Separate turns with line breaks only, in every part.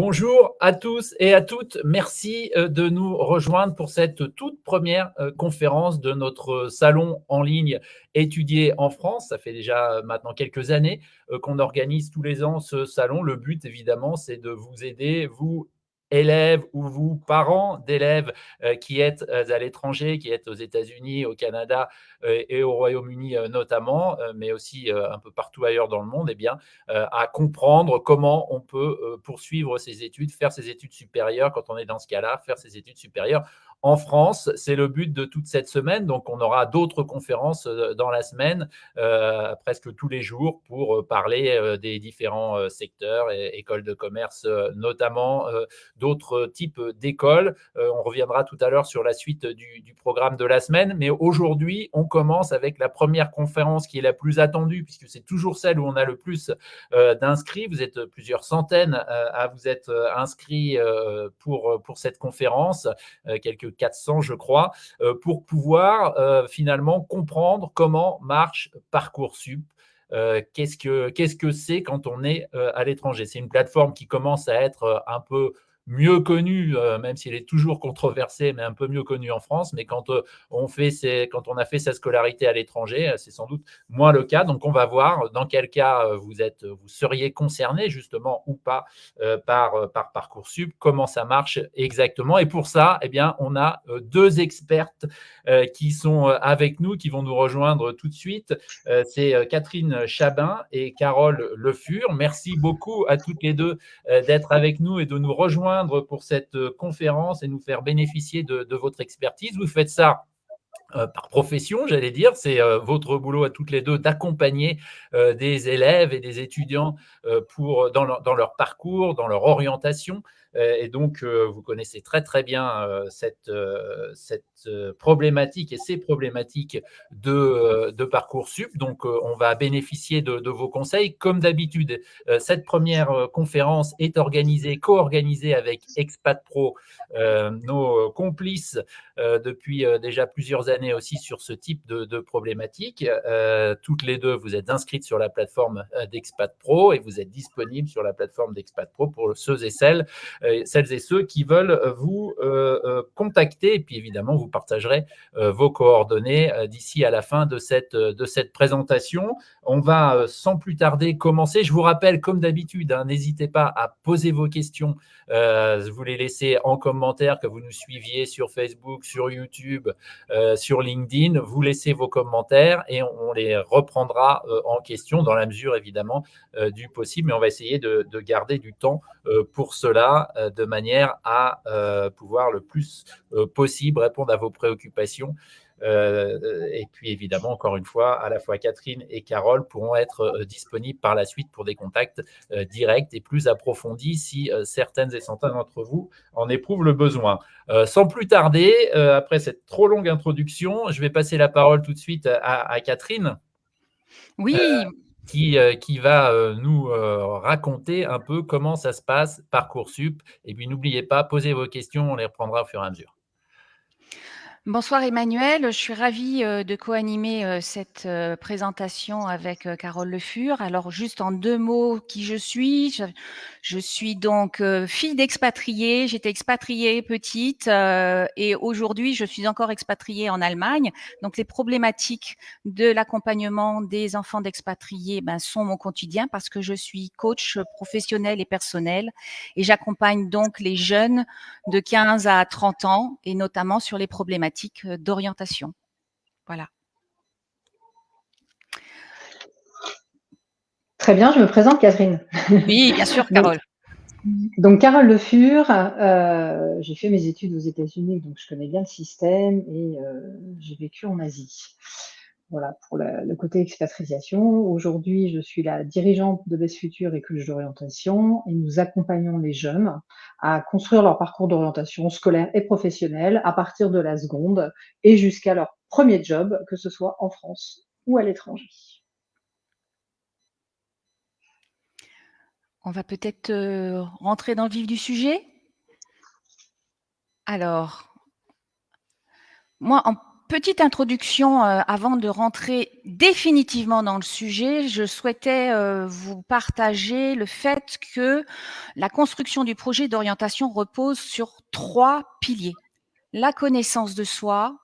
Bonjour à tous et à toutes. Merci de nous rejoindre pour cette toute première conférence de notre salon en ligne Étudier en France. Ça fait déjà maintenant quelques années qu'on organise tous les ans ce salon. Le but, évidemment, c'est de vous aider, vous, élèves ou vous, parents d'élèves qui êtes à l'étranger, qui êtes aux États-Unis, au Canada et au Royaume-Uni notamment, mais aussi un peu partout ailleurs dans le monde, eh bien, à comprendre comment on peut poursuivre ses études, faire ses études supérieures quand on est dans ce cas-là, faire ses études supérieures en France. C'est le but de toute cette semaine. Donc, on aura d'autres conférences dans la semaine, presque tous les jours, pour parler des différents secteurs, et écoles de commerce notamment, d'autres types d'écoles. On reviendra tout à l'heure sur la suite du programme de la semaine. Mais aujourd'hui, on commence avec la première conférence qui est la plus attendue, puisque c'est toujours celle où on a le plus d'inscrits. Vous êtes plusieurs centaines à vous être inscrits pour cette conférence, quelques 400 je crois, pour pouvoir finalement comprendre comment marche Parcoursup. Qu'est-ce que c'est quand on est à l'étranger? C'est une plateforme qui commence à être un peu mieux connue, même si elle est toujours controversée, mais un peu mieux connue en France. Mais quand quand on a fait sa scolarité à l'étranger, c'est sans doute moins le cas. Donc, on va voir dans quel cas vous seriez concerné justement ou pas par Parcoursup, comment ça marche exactement. Et pour ça, eh bien, on a deux expertes qui sont avec nous, qui vont nous rejoindre tout de suite. C'est Catherine Chabin et Carole Le Fur. Merci beaucoup à toutes les deux d'être avec nous et de nous rejoindre pour cette conférence et nous faire bénéficier de votre expertise. Vous faites ça par profession, j'allais dire. C'est votre boulot à toutes les deux d'accompagner des élèves et des étudiants dans leur parcours, dans leur orientation. Et donc, vous connaissez très, très bien cette problématique et ces problématiques de Parcoursup. Donc, on va bénéficier de vos conseils. Comme d'habitude, cette première conférence est co-organisée avec Expat Pro, nos complices depuis déjà plusieurs années aussi sur ce type de problématiques. Toutes les deux, vous êtes inscrites sur la plateforme d'Expat Pro et vous êtes disponibles sur la plateforme d'Expat Pro pour ceux et celles et ceux qui veulent vous contacter. Et puis évidemment, vous partagerez vos coordonnées d'ici à la fin de cette présentation. On va sans plus tarder commencer. Je vous rappelle, comme d'habitude, n'hésitez pas à poser vos questions. Vous les laissez en commentaire, que vous nous suiviez sur Facebook, sur YouTube, sur LinkedIn. Vous laissez vos commentaires et on les reprendra en question dans la mesure évidemment du possible. Mais on va essayer de garder du temps pour cela, de manière à pouvoir le plus possible répondre à vos préoccupations. Et puis évidemment, encore une fois, à la fois Catherine et Carole pourront être disponibles par la suite pour des contacts directs et plus approfondis si certaines et certains d'entre vous en éprouvent le besoin. Sans plus tarder, après cette trop longue introduction, je vais passer la parole tout de suite à Catherine.
Oui.
Qui va nous raconter un peu comment ça se passe Parcoursup. Et puis n'oubliez pas, posez vos questions, on les reprendra au fur et à mesure.
Bonsoir Emmanuel, je suis ravie de co-animer cette présentation avec Carole Le Fur. Alors juste en 2 mots, qui je suis. Je suis donc fille d'expatriée. J'étais expatriée petite et aujourd'hui je suis encore expatriée en Allemagne. Donc les problématiques de l'accompagnement des enfants d'expatriés sont mon quotidien parce que je suis coach professionnel et personnel et j'accompagne donc les jeunes de 15 à 30 ans et notamment sur les problématiques d'orientation. Voilà.
Très bien, je me présente Catherine.
Oui, bien sûr, Carole.
Donc Carole Le Fur, j'ai fait mes études aux États-Unis, donc je connais bien le système et j'ai vécu en Asie. Voilà pour le côté expatriation. Aujourd'hui, je suis la dirigeante de Best Future et coach d'orientation et nous accompagnons les jeunes à construire leur parcours d'orientation scolaire et professionnel à partir de la seconde et jusqu'à leur premier job, que ce soit en France ou à l'étranger.
On va peut-être rentrer dans le vif du sujet. Alors, moi, petite introduction, avant de rentrer définitivement dans le sujet, je souhaitais, vous partager le fait que la construction du projet d'orientation repose sur 3 piliers. La connaissance de soi,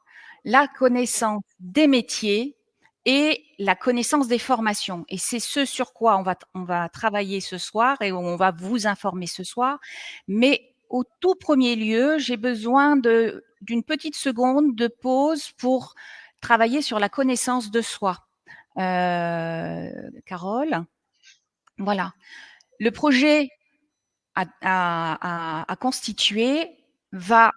la connaissance des métiers et la connaissance des formations, et c'est ce sur quoi on va travailler ce soir et on va vous informer ce soir. Mais au tout premier lieu, j'ai besoin d'une petite seconde de pause pour travailler sur la connaissance de soi. Carole? Voilà. Le projet à constituer va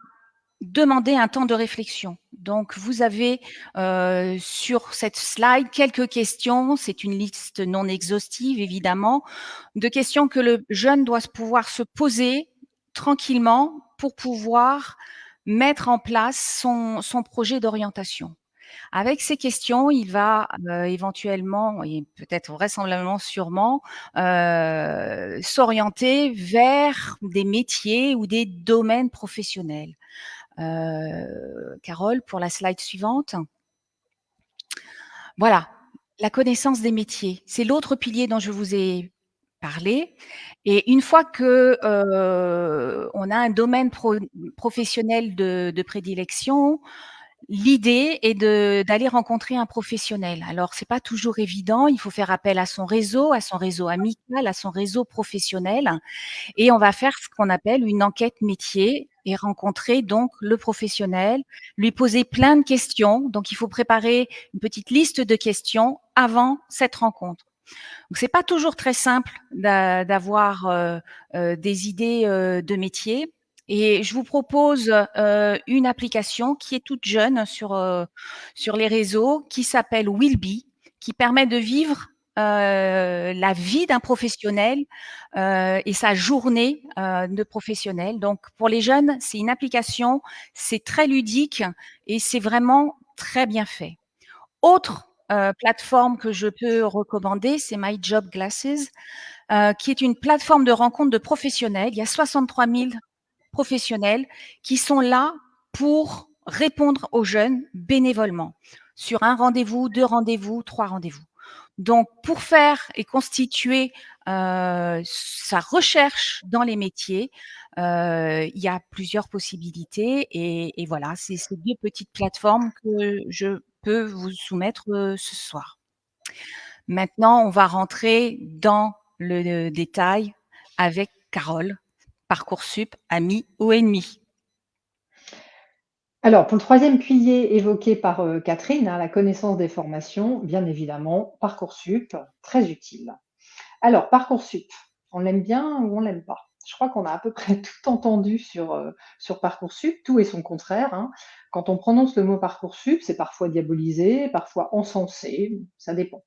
demander un temps de réflexion. Donc, vous avez sur cette slide quelques questions. C'est une liste non exhaustive, évidemment, de questions que le jeune doit pouvoir se poser tranquillement pour pouvoir mettre en place son projet d'orientation. Avec ces questions, il va éventuellement et peut-être vraisemblablement sûrement s'orienter vers des métiers ou des domaines professionnels. Carole, pour la slide suivante. Voilà, la connaissance des métiers. C'est l'autre pilier dont je vous ai parlé, et une fois que, on a un domaine professionnel de prédilection, l'idée est d'aller rencontrer un professionnel. Alors c'est pas toujours évident, il faut faire appel à son réseau amical, à son réseau professionnel. Et on va faire ce qu'on appelle une enquête métier et rencontrer donc le professionnel, lui poser plein de questions. Donc il faut préparer une petite liste de questions avant cette rencontre. Donc c'est pas toujours très simple d'avoir des idées de métier. Et je vous propose une application qui est toute jeune sur les réseaux, qui s'appelle Willby, qui permet de vivre la vie d'un professionnel et sa journée de professionnel. Donc pour les jeunes, c'est une application, c'est très ludique et c'est vraiment très bien fait. Autre plateforme que je peux recommander, c'est My Job Glasses, qui est une plateforme de rencontre de professionnels. Il y a 63 000 professionnels qui sont là pour répondre aux jeunes bénévolement sur 1 rendez-vous, 2 rendez-vous, 3 rendez-vous. Donc pour faire et constituer sa recherche dans les métiers, il y a plusieurs possibilités et voilà, c'est ces 2 petites plateformes que je peux vous soumettre ce soir. Maintenant, on va rentrer dans le détail avec Carole. Parcoursup, ami ou ennemi?
Alors, pour le troisième pilier évoqué par Catherine, hein, la connaissance des formations, bien évidemment, Parcoursup, très utile. Alors, Parcoursup, on l'aime bien ou on l'aime pas? Je crois qu'on a à peu près tout entendu sur Parcoursup, tout et son contraire, hein. Quand on prononce le mot Parcoursup, c'est parfois diabolisé, parfois encensé, ça dépend.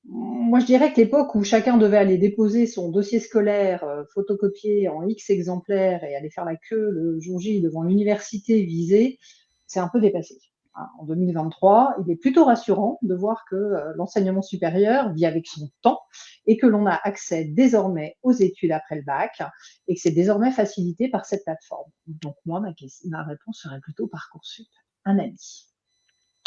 Moi, je dirais que l'époque où chacun devait aller déposer son dossier scolaire photocopié en X exemplaires et aller faire la queue le jour J devant l'université visée, c'est un peu dépassé, hein. En 2023, il est plutôt rassurant de voir que l'enseignement supérieur vit avec son temps et que l'on a accès désormais aux études après le bac et que c'est désormais facilité par cette plateforme. Donc moi, ma réponse serait plutôt Parcoursup, un ami.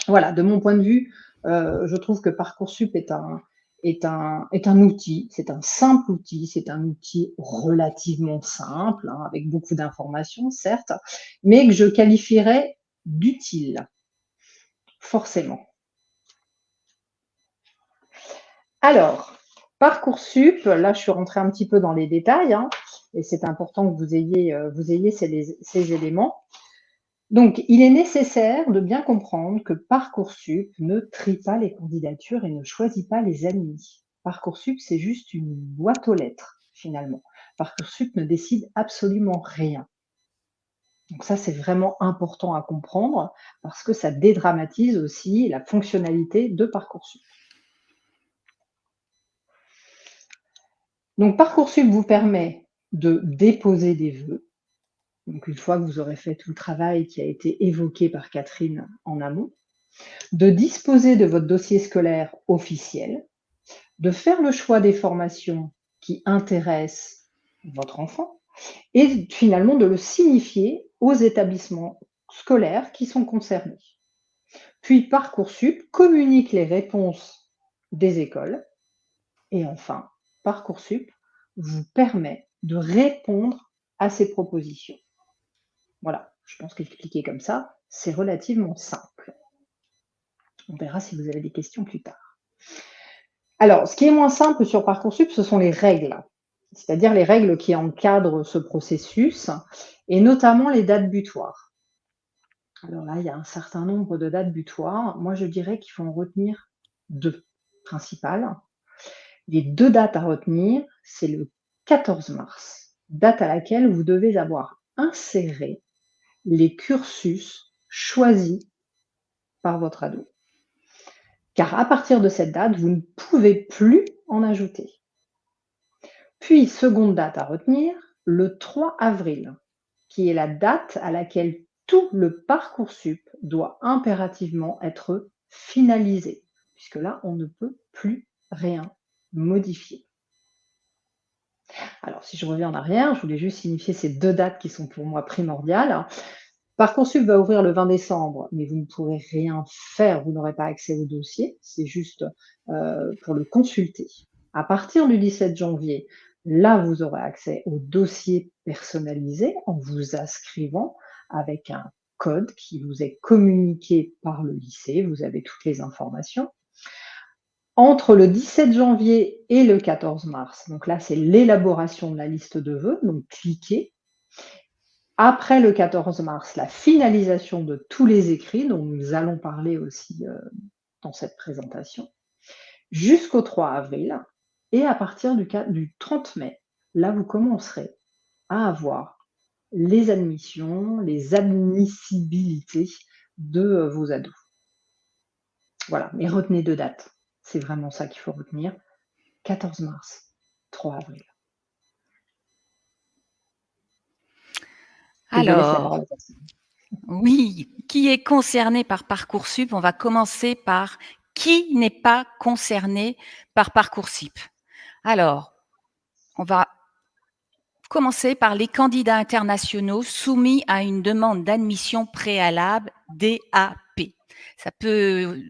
Voilà, de mon point de vue, je trouve que Parcoursup est un outil, c'est un simple outil, c'est un outil relativement simple, hein, avec beaucoup d'informations, certes, mais que je qualifierais d'utile, forcément. Alors, Parcoursup, là, je suis rentrée un petit peu dans les détails, hein, et c'est important que vous ayez ces éléments. Donc, il est nécessaire de bien comprendre que Parcoursup ne trie pas les candidatures et ne choisit pas les admis. Parcoursup, c'est juste une boîte aux lettres, finalement. Parcoursup ne décide absolument rien. Donc ça, c'est vraiment important à comprendre parce que ça dédramatise aussi la fonctionnalité de Parcoursup. Donc, Parcoursup vous permet de déposer des vœux. Donc, une fois que vous aurez fait tout le travail qui a été évoqué par Catherine en amont, de disposer de votre dossier scolaire officiel, de faire le choix des formations qui intéressent votre enfant et finalement de le signifier aux établissements scolaires qui sont concernés. Puis Parcoursup communique les réponses des écoles. Et enfin, Parcoursup vous permet de répondre à ces propositions. Voilà, je pense qu'expliquer comme ça, c'est relativement simple. On verra si vous avez des questions plus tard. Alors, ce qui est moins simple sur Parcoursup, ce sont les règles, c'est-à-dire les règles qui encadrent ce processus, et notamment les dates butoirs. Alors là, il y a un certain nombre de dates butoirs. Moi, je dirais qu'il faut en retenir 2 principales. Les 2 dates à retenir, c'est le 14 mars, date à laquelle vous devez avoir inséré les cursus choisis par votre ado. Car à partir de cette date, vous ne pouvez plus en ajouter. Puis, seconde date à retenir, le 3 avril, qui est la date à laquelle tout le Parcoursup doit impérativement être finalisé, puisque là, on ne peut plus rien modifier. Alors, si je reviens en arrière, je voulais juste signifier ces 2 dates qui sont pour moi primordiales. Parcoursup va ouvrir le 20 décembre, mais vous ne pourrez rien faire, vous n'aurez pas accès au dossier, c'est juste pour le consulter. À partir du 17 janvier, là, vous aurez accès au dossier personnalisé en vous inscrivant avec un code qui vous est communiqué par le lycée, vous avez toutes les informations. Entre le 17 janvier et le 14 mars, donc là, c'est l'élaboration de la liste de vœux, donc cliquez. Après le 14 mars, la finalisation de tous les écrits, dont nous allons parler aussi dans cette présentation, jusqu'au 3 avril. Et à partir du 30 mai, là, vous commencerez à avoir les admissions, les admissibilités de vos ados. Voilà, mais retenez 2 dates. C'est vraiment ça qu'il faut retenir. 14 mars, 3 avril. Et je laisse la parole à Catherine.
Oui, qui est concerné par Parcoursup? On va commencer par qui n'est pas concerné par Parcoursup. Alors, on va commencer par les candidats internationaux soumis à une demande d'admission préalable DAP. Ça peut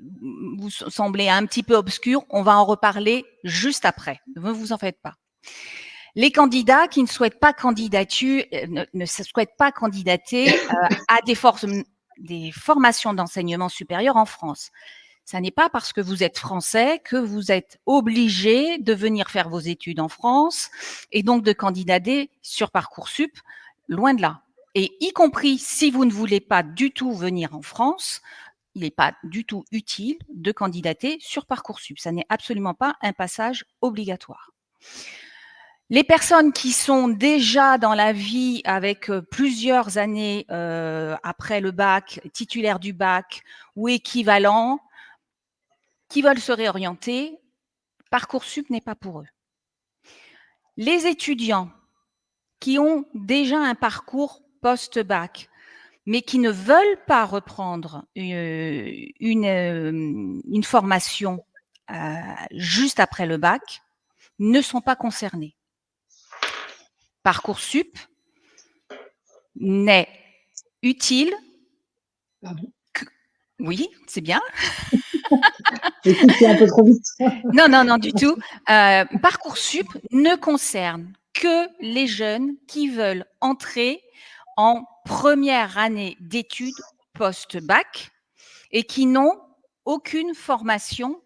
vous sembler un petit peu obscur, on va en reparler juste après, ne vous en faites pas. Les candidats qui ne souhaitent pas ne souhaitent pas candidater à des formations d'enseignement supérieur en France. Ça n'est pas parce que vous êtes français que vous êtes obligé de venir faire vos études en France et donc de candidater sur Parcoursup, loin de là. Et y compris si vous ne voulez pas du tout venir en France, il n'est pas du tout utile de candidater sur Parcoursup. Ça n'est absolument pas un passage obligatoire. Les personnes qui sont déjà dans la vie avec plusieurs années après le bac, titulaires du bac ou équivalent, qui veulent se réorienter, Parcoursup n'est pas pour eux. Les étudiants qui ont déjà un parcours post-bac, mais qui ne veulent pas reprendre une formation juste après le bac, ne sont pas concernés. Parcoursup n'est utile.
Pardon.
Oui, c'est bien.
J'ai cliqué un peu trop vite.
Non, du tout. Parcoursup ne concerne que les jeunes qui veulent entrer en première année d'études post-bac et qui n'ont aucune formation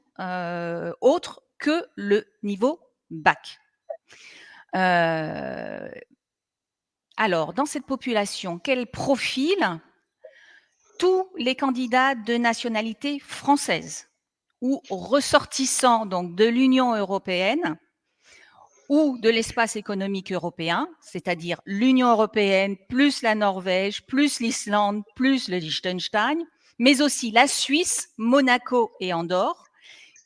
autre que le niveau bac. Alors, dans cette population, quel profil? Tous les candidats de nationalité française ou ressortissants donc de l'Union européenne ou de l'espace économique européen, c'est-à-dire l'Union européenne plus la Norvège, plus l'Islande, plus le Liechtenstein, mais aussi la Suisse, Monaco et Andorre,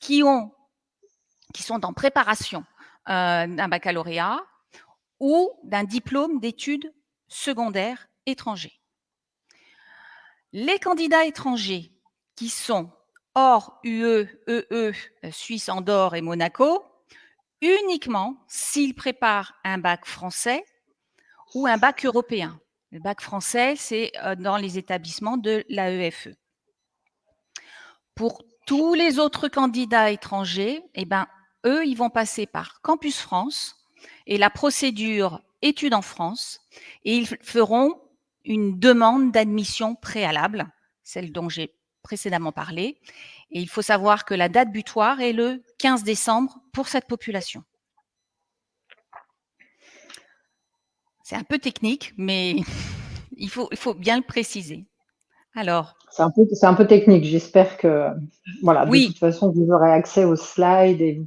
qui sont en préparation d'un baccalauréat ou d'un diplôme d'études secondaires étrangers. Les candidats étrangers qui sont hors UE, EE, Suisse, Andorre et Monaco, uniquement s'ils préparent un bac français ou un bac européen. Le bac français, c'est dans les établissements de l'AEFE. Pour tous les autres candidats étrangers, eh ben, eux, ils vont passer par Campus France et la procédure études en France, et ils feront une demande d'admission préalable, celle dont j'ai précédemment parlé. Et il faut savoir que la date butoir est le 15 décembre pour cette population. C'est un peu technique, mais il faut bien le préciser. Alors,
C'est un peu technique. J'espère que, voilà, de
oui,
toute façon, vous aurez accès aux slides et vous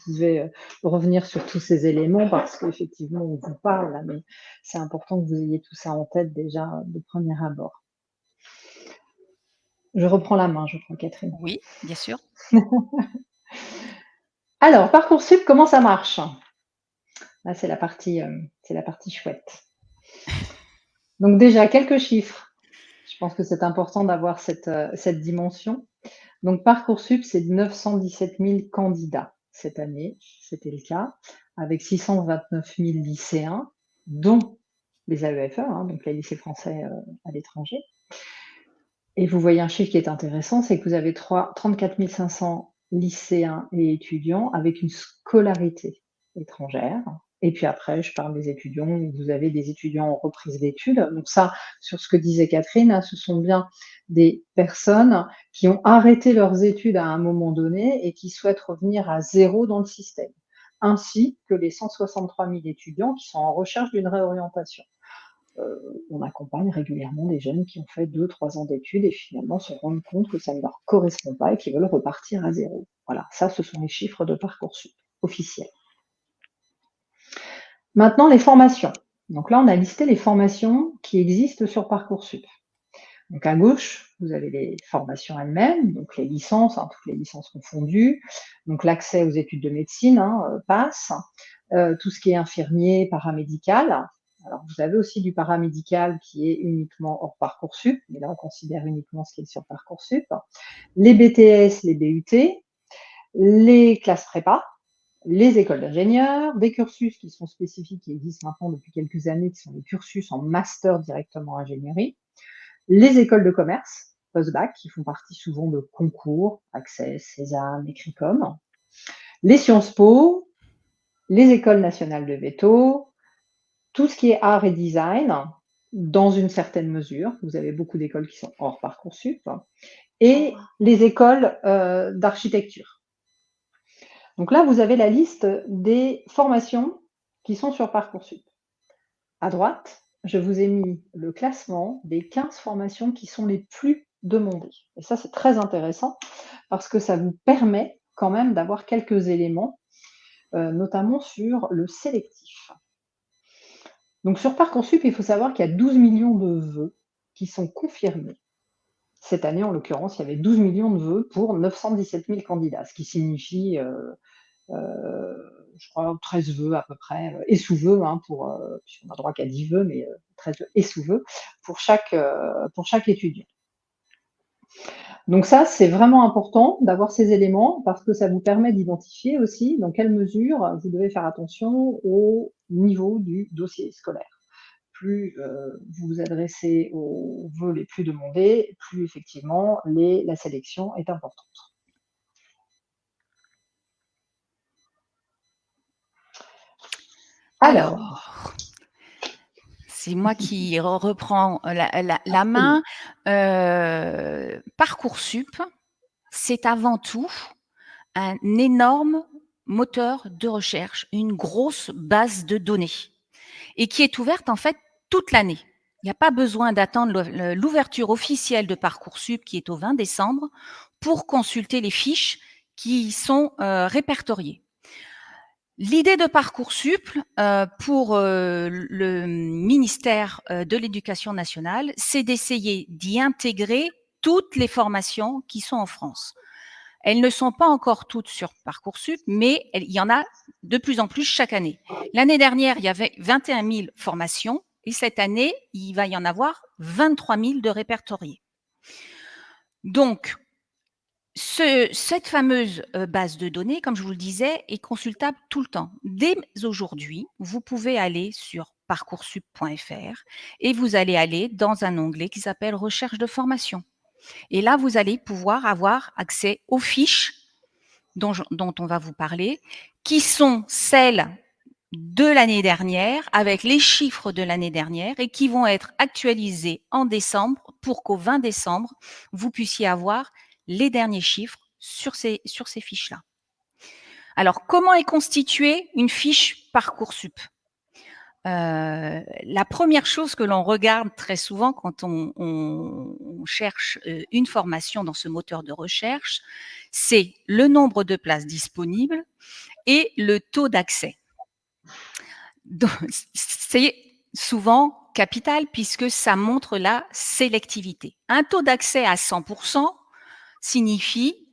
pouvez revenir sur tous ces éléments parce qu'effectivement, on vous parle là, mais c'est important que vous ayez tout ça en tête déjà de premier abord. Je reprends la main, je crois, Catherine.
oui, bien sûr.
Alors, Parcoursup, comment ça marche? Là, c'est la partie chouette. Donc déjà, quelques chiffres. Je pense que c'est important d'avoir cette dimension. Donc Parcoursup, c'est 917 000 candidats cette année, c'était le cas, avec 629 000 lycéens, dont les AEFE, donc les lycées français à l'étranger. Et vous voyez un chiffre qui est intéressant, c'est que vous avez 34 500 lycéens et étudiants avec une scolarité étrangère. Et puis après, je parle des étudiants, vous avez des étudiants en reprise d'études. Donc ça, sur ce que disait Catherine, ce sont bien des personnes qui ont arrêté leurs études à un moment donné et qui souhaitent revenir à zéro dans le système, ainsi que les 163 000 étudiants qui sont en recherche d'une réorientation. On accompagne régulièrement des jeunes qui ont fait 2-3 ans d'études et finalement se rendent compte que ça ne leur correspond pas et qu'ils veulent repartir à zéro. Voilà, ça, ce sont les chiffres de Parcoursup officiels. Maintenant, les formations. Donc là, on a listé les formations qui existent sur Parcoursup. Donc à gauche, vous avez les formations elles-mêmes, donc les licences, toutes les licences confondues, donc l'accès aux études de médecine, passe, tout ce qui est infirmier, paramédical. Alors vous avez aussi du paramédical qui est uniquement hors Parcoursup, mais là on considère uniquement ce qui est sur Parcoursup. Les BTS, les BUT, les classes prépa, les écoles d'ingénieurs, des cursus qui sont spécifiques, qui existent maintenant depuis quelques années, qui sont les cursus en master directement ingénierie, les écoles de commerce, post-bac, qui font partie souvent de concours, Accès, César, Écricom, les Sciences Po, les écoles nationales de veto, tout ce qui est art et design, dans une certaine mesure. Vous avez beaucoup d'écoles qui sont hors Parcoursup, et les écoles d'architecture. Donc là, vous avez la liste des formations qui sont sur Parcoursup. À droite, je vous ai mis le classement des 15 formations qui sont les plus demandées. Et ça, c'est très intéressant parce que ça vous permet quand même d'avoir quelques éléments, notamment sur le sélectif. Donc sur Parcoursup, il faut savoir qu'il y a 12 millions de vœux qui sont confirmés. Cette année, en l'occurrence, il y avait 12 millions de vœux pour 917 000 candidats, ce qui signifie je crois 13 vœux à peu près, et sous-vœux, puisqu'on a droit qu'à 10 vœux, mais 13 vœux et sous-vœux pour chaque étudiant. Donc ça, c'est vraiment important d'avoir ces éléments parce que ça vous permet d'identifier aussi dans quelle mesure vous devez faire attention au niveau du dossier scolaire. Plus vous vous adressez aux vœux les plus demandés, plus effectivement la sélection est importante.
Alors, c'est moi qui reprends la main. Parcoursup, c'est avant tout un énorme moteur de recherche, une grosse base de données et qui est ouverte en fait toute l'année. Il n'y a pas besoin d'attendre l'ouverture officielle de Parcoursup qui est au 20 décembre pour consulter les fiches qui sont répertoriées. L'idée de Parcoursup pour le ministère de l'Éducation nationale, c'est d'essayer d'y intégrer toutes les formations qui sont en France. Elles ne sont pas encore toutes sur Parcoursup, mais il y en a de plus en plus chaque année. L'année dernière, il y avait 21 000 formations et cette année, il va y en avoir 23 000 de répertoriés. Donc, cette fameuse base de données, comme je vous le disais, est consultable tout le temps. Dès aujourd'hui, vous pouvez aller sur parcoursup.fr et vous allez aller dans un onglet qui s'appelle « Recherche de formation ». Et là, vous allez pouvoir avoir accès aux fiches dont on va vous parler, qui sont celles de l'année dernière, avec les chiffres de l'année dernière, et qui vont être actualisées en décembre pour qu'au 20 décembre, vous puissiez avoir les derniers chiffres sur ces fiches-là. Alors, comment est constituée une fiche Parcoursup ? La première chose que l'on regarde très souvent quand on cherche une formation dans ce moteur de recherche, c'est le nombre de places disponibles et le taux d'accès. C'est souvent capital puisque ça montre la sélectivité. Un taux d'accès à 100% signifie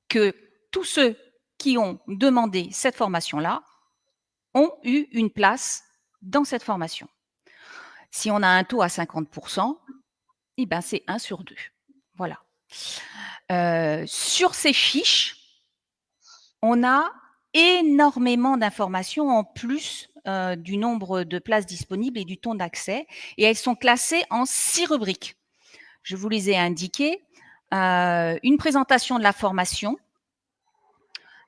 que tous ceux qui ont demandé cette formation-là ont eu une place dans cette formation. Si on a un taux à 50%, eh ben c'est 1 sur 2. Voilà. Sur ces fiches, on a énormément d'informations en plus du nombre de places disponibles et du taux d'accès. Et elles sont classées en 6 rubriques. Je vous les ai indiquées. Une présentation de la formation,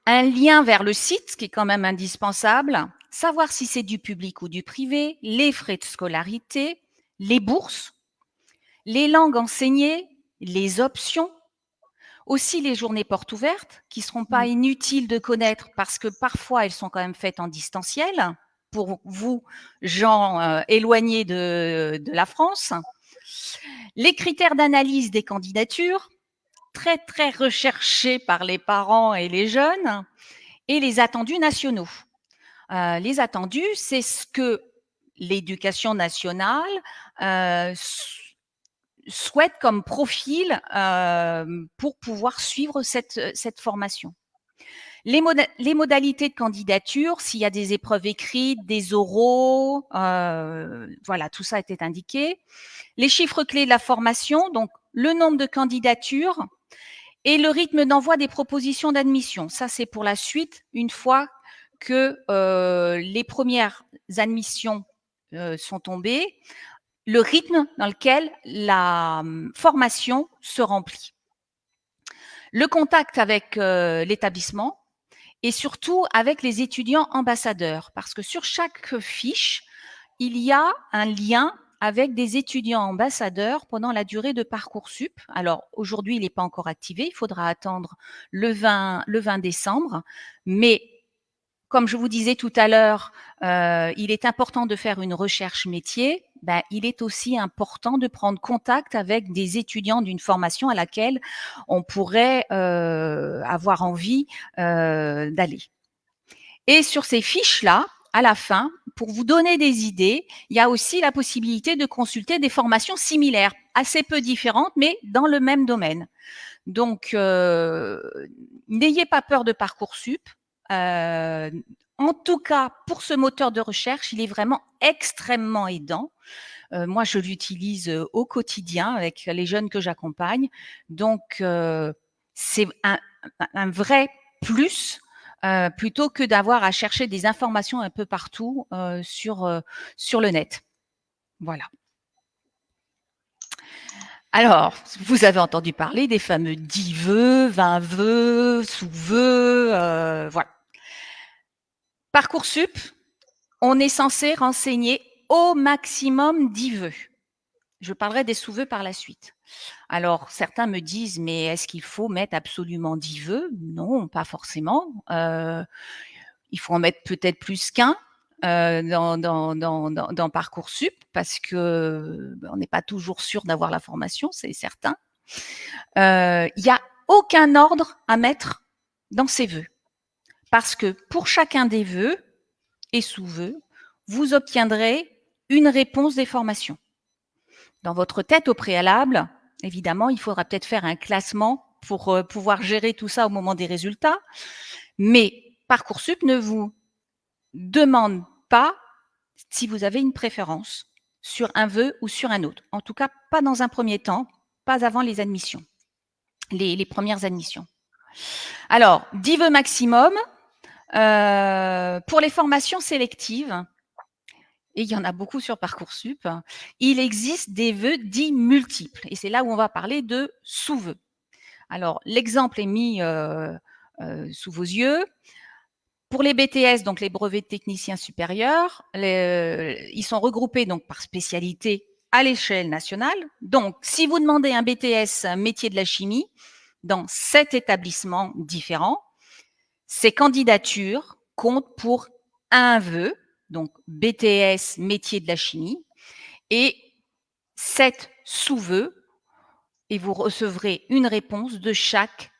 un lien vers le site, ce qui est quand même indispensable, savoir si c'est du public ou du privé, les frais de scolarité, les bourses, les langues enseignées, les options, aussi les journées portes ouvertes, qui ne seront pas inutiles de connaître parce que parfois elles sont quand même faites en distanciel pour vous, gens éloignés de la France. Les critères d'analyse des candidatures, très, très recherchés par les parents et les jeunes, et les attendus nationaux. Les attendus, c'est ce que l'éducation nationale souhaite comme profil pour pouvoir suivre cette formation. Les modalités de candidature, s'il y a des épreuves écrites, des oraux, voilà, tout ça était indiqué. Les chiffres clés de la formation, donc le nombre de candidatures et le rythme d'envoi des propositions d'admission. Ça, c'est pour la suite, une fois que les premières admissions sont tombées, le rythme dans lequel la formation se remplit. Le contact avec l'établissement et surtout avec les étudiants ambassadeurs, parce que sur chaque fiche, il y a un lien avec des étudiants ambassadeurs pendant la durée de Parcoursup. Alors aujourd'hui, il n'est pas encore activé, il faudra attendre le 20 décembre, mais comme je vous disais tout à l'heure, il est important de faire une recherche métier. Ben, il est aussi important de prendre contact avec des étudiants d'une formation à laquelle on pourrait avoir envie d'aller. Et sur ces fiches-là, à la fin, pour vous donner des idées, il y a aussi la possibilité de consulter des formations similaires, assez peu différentes, mais dans le même domaine. Donc, n'ayez pas peur de Parcoursup. En tout cas, pour ce moteur de recherche, il est vraiment extrêmement aidant. Moi, je l'utilise au quotidien avec les jeunes que j'accompagne. Donc, c'est un vrai plus plutôt que d'avoir à chercher des informations un peu partout sur le net. Voilà. Alors, vous avez entendu parler des fameux 10 vœux, 20 vœux, sous-vœux, voilà. Parcoursup, on est censé renseigner au maximum 10 vœux. Je parlerai des sous-vœux par la suite. Alors, certains me disent, mais est-ce qu'il faut mettre absolument 10 vœux? Non, pas forcément. Il faut en mettre peut-être plus qu'un dans Parcoursup parce que on n'est pas toujours sûr d'avoir la formation, c'est certain. Il n'y a aucun ordre à mettre dans ces vœux parce que pour chacun des vœux et sous-vœux, vous obtiendrez une réponse des formations. Dans votre tête au préalable, évidemment, il faudra peut-être faire un classement pour pouvoir gérer tout ça au moment des résultats, mais Parcoursup ne vous demande pas si vous avez une préférence sur un vœu ou sur un autre. En tout cas, pas dans un premier temps, pas avant les admissions, les premières admissions. Alors, 10 vœux maximum. Pour les formations sélectives, et il y en a beaucoup sur Parcoursup, il existe des vœux dits multiples. Et c'est là où on va parler de sous-vœux. Alors, l'exemple est mis sous vos yeux. Pour les BTS, donc les brevets de techniciens supérieurs, ils sont regroupés donc par spécialité à l'échelle nationale. Donc, si vous demandez un BTS métier de la chimie dans 7 établissements différents, ces candidatures comptent pour un vœu, donc BTS métier de la chimie, et 7 sous-vœux, et vous recevrez une réponse de chaque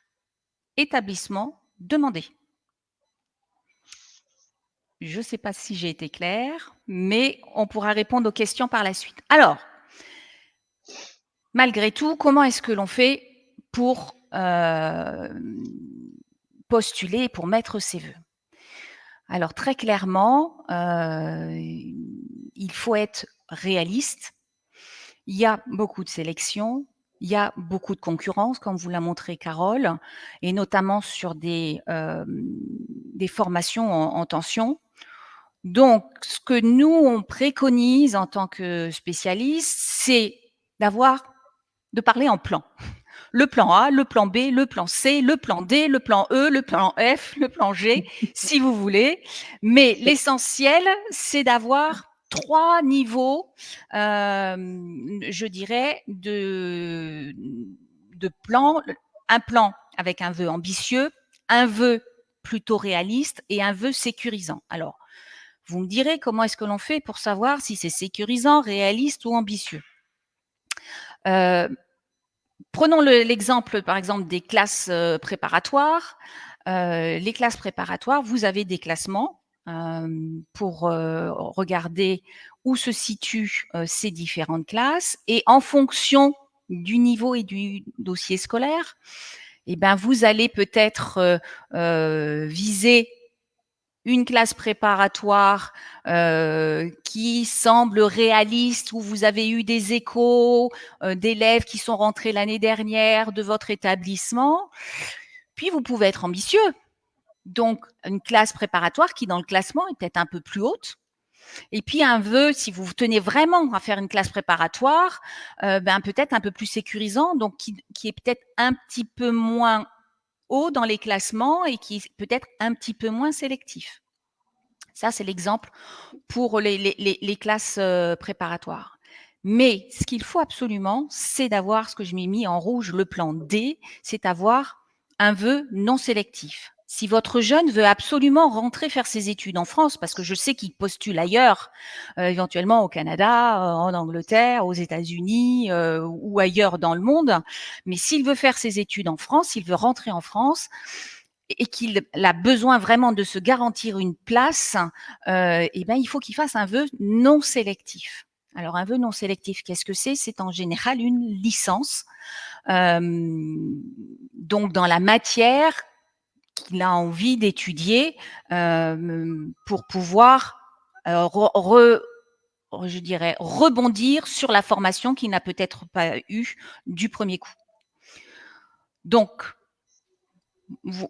établissement demandé. Je ne sais pas si j'ai été claire, mais on pourra répondre aux questions par la suite. Alors, malgré tout, comment est-ce que l'on fait pour postuler, pour mettre ses vœux? Alors, très clairement, il faut être réaliste. Il y a beaucoup de sélections, il y a beaucoup de concurrence, comme vous l'a montré Carole, et notamment sur des formations en tension. Donc, ce que nous, on préconise en tant que spécialiste, c'est de parler en plan. Le plan A, le plan B, le plan C, le plan D, le plan E, le plan F, le plan G, si vous voulez. Mais l'essentiel, c'est d'avoir 3 niveaux, je dirais, de plan. Un plan avec un vœu ambitieux, un vœu plutôt réaliste et un vœu sécurisant. Alors, vous me direz comment est-ce que l'on fait pour savoir si c'est sécurisant, réaliste ou ambitieux. Prenons l'exemple, par exemple, des classes préparatoires. Les classes préparatoires, vous avez des classements pour regarder où se situent ces différentes classes. Et en fonction du niveau et du dossier scolaire, eh ben, vous allez peut-être viser une classe préparatoire qui semble réaliste, où vous avez eu des échos d'élèves qui sont rentrés l'année dernière de votre établissement. Puis, vous pouvez être ambitieux. Donc, une classe préparatoire qui, dans le classement, est peut-être un peu plus haute. Et puis, un vœu, si vous tenez vraiment à faire une classe préparatoire, peut-être un peu plus sécurisant, donc qui est peut-être un petit peu moins haut dans les classements et qui est peut-être un petit peu moins sélectif. Ça, c'est l'exemple pour les classes préparatoires. Mais ce qu'il faut absolument, c'est d'avoir ce que je m'ai mis en rouge, le plan D, c'est avoir un vœu non sélectif. Si votre jeune veut absolument rentrer faire ses études en France, parce que je sais qu'il postule ailleurs, éventuellement au Canada, en Angleterre, aux États-Unis ou ailleurs dans le monde, mais s'il veut faire ses études en France, s'il veut rentrer en France, et qu'il a besoin vraiment de se garantir une place, il faut qu'il fasse un vœu non sélectif. Alors, un vœu non sélectif, qu'est-ce que c'est? C'est en général une licence. Donc, dans la matière qu'il a envie d'étudier pour pouvoir je dirais, rebondir sur la formation qu'il n'a peut-être pas eue du premier coup. Donc,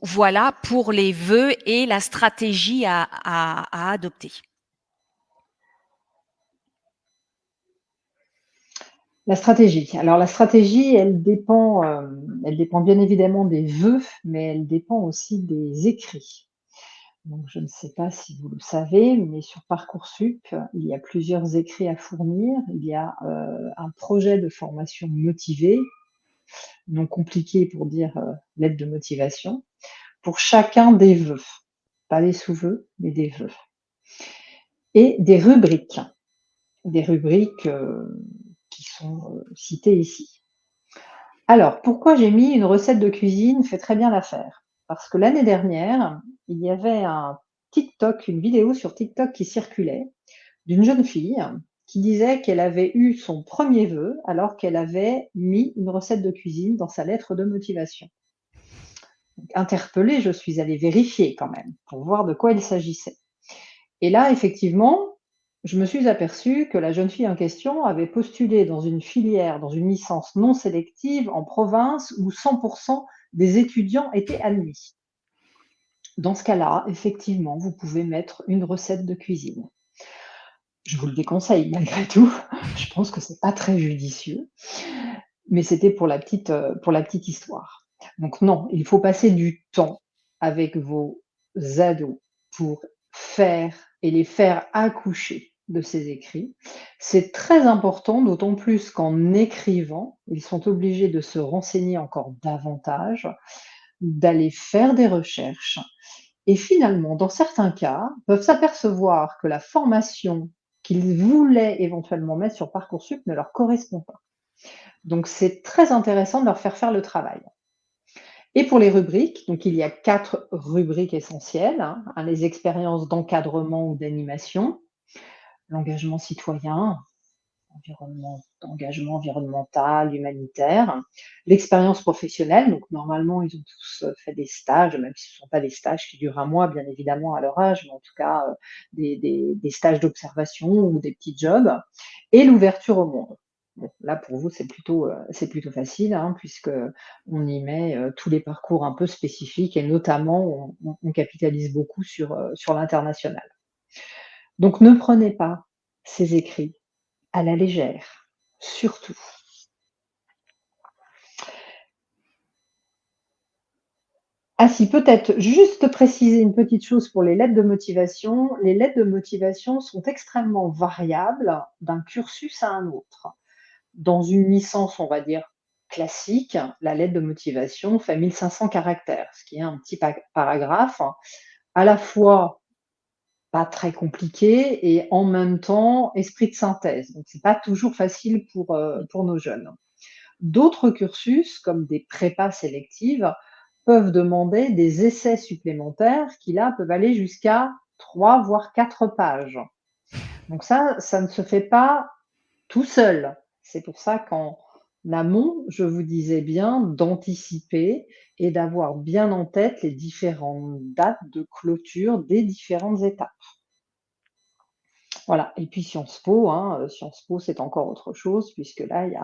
voilà pour les vœux et la stratégie à adopter.
La stratégie. Alors la stratégie, elle dépend bien évidemment des vœux, mais elle dépend aussi des écrits. Donc je ne sais pas si vous le savez, mais sur Parcoursup, il y a plusieurs écrits à fournir. Il y a un projet de formation motivé, non compliqué pour dire lettre de motivation, pour chacun des vœux. Pas des sous-vœux, mais des vœux. Et des rubriques. Des rubriques qui sont citées ici. Alors, pourquoi j'ai mis une recette de cuisine fait très bien l'affaire? Parce que l'année dernière, il y avait un TikTok, une vidéo sur TikTok qui circulait d'une jeune fille qui disait qu'elle avait eu son premier vœu alors qu'elle avait mis une recette de cuisine dans sa lettre de motivation. Donc, interpellée, je suis allée vérifier quand même pour voir de quoi il s'agissait. Et là, effectivement, je me suis aperçue que la jeune fille en question avait postulé dans une filière, dans une licence non sélective en province où 100% des étudiants étaient admis. Dans ce cas-là, effectivement, vous pouvez mettre une recette de cuisine. Je vous le déconseille malgré tout. Je pense que c'est pas très judicieux, mais c'était pour la petite histoire. Donc non, il faut passer du temps avec vos ados pour faire et les faire accoucher de ces écrits. C'est très important, d'autant plus qu'en écrivant, ils sont obligés de se renseigner encore davantage, d'aller faire des recherches et finalement, dans certains cas, peuvent s'apercevoir que la formation qu'ils voulaient éventuellement mettre sur Parcoursup ne leur correspond pas. Donc c'est très intéressant de leur faire le travail. Et pour les rubriques, donc il y a 4 rubriques essentielles, hein, les expériences d'encadrement ou d'animation, l'engagement citoyen, engagement environnemental, humanitaire, l'expérience professionnelle. Donc normalement, ils ont tous fait des stages, même si ce ne sont pas des stages qui durent un mois, bien évidemment, à leur âge, mais en tout cas des stages d'observation ou des petits jobs. Et l'ouverture au monde. Bon, là, pour vous, c'est plutôt facile, hein, puisque on y met tous les parcours un peu spécifiques et notamment, on capitalise beaucoup sur l'international. Donc, ne prenez pas ces écrits à la légère, surtout. Ah si, peut-être juste préciser une petite chose pour les lettres de motivation. Les lettres de motivation sont extrêmement variables d'un cursus à un autre. Dans une licence, on va dire classique, la lettre de motivation fait 1500 caractères, ce qui est un petit paragraphe, à la fois pas très compliqué et en même temps esprit de synthèse. Donc c'est pas toujours facile pour nos jeunes. D'autres cursus, comme des prépas sélectives, peuvent demander des essais supplémentaires qui, là, peuvent aller jusqu'à 3 voire 4 pages. Donc ça ne se fait pas tout seul. C'est pour ça qu'en amont, je vous disais bien d'anticiper et d'avoir bien en tête les différentes dates de clôture des différentes étapes. Voilà. Et puis Sciences Po, hein, Sciences Po, c'est encore autre chose puisque là, il y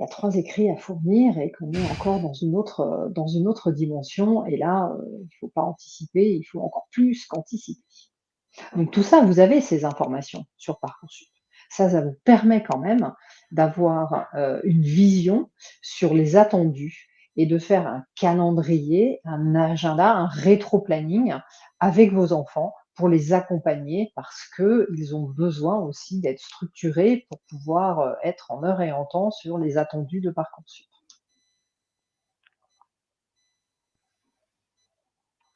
a 3 écrits à fournir et qu'on est encore dans une autre dimension et là, il faut pas anticiper, il faut encore plus qu'anticiper. Donc tout ça, vous avez ces informations sur Parcoursup. Ça vous permet quand même d'avoir, une vision sur les attendus et de faire un calendrier, un agenda, un rétro-planning avec vos enfants pour les accompagner parce qu'ils ont besoin aussi d'être structurés pour pouvoir, être en heure et en temps sur les attendus de Parcoursup.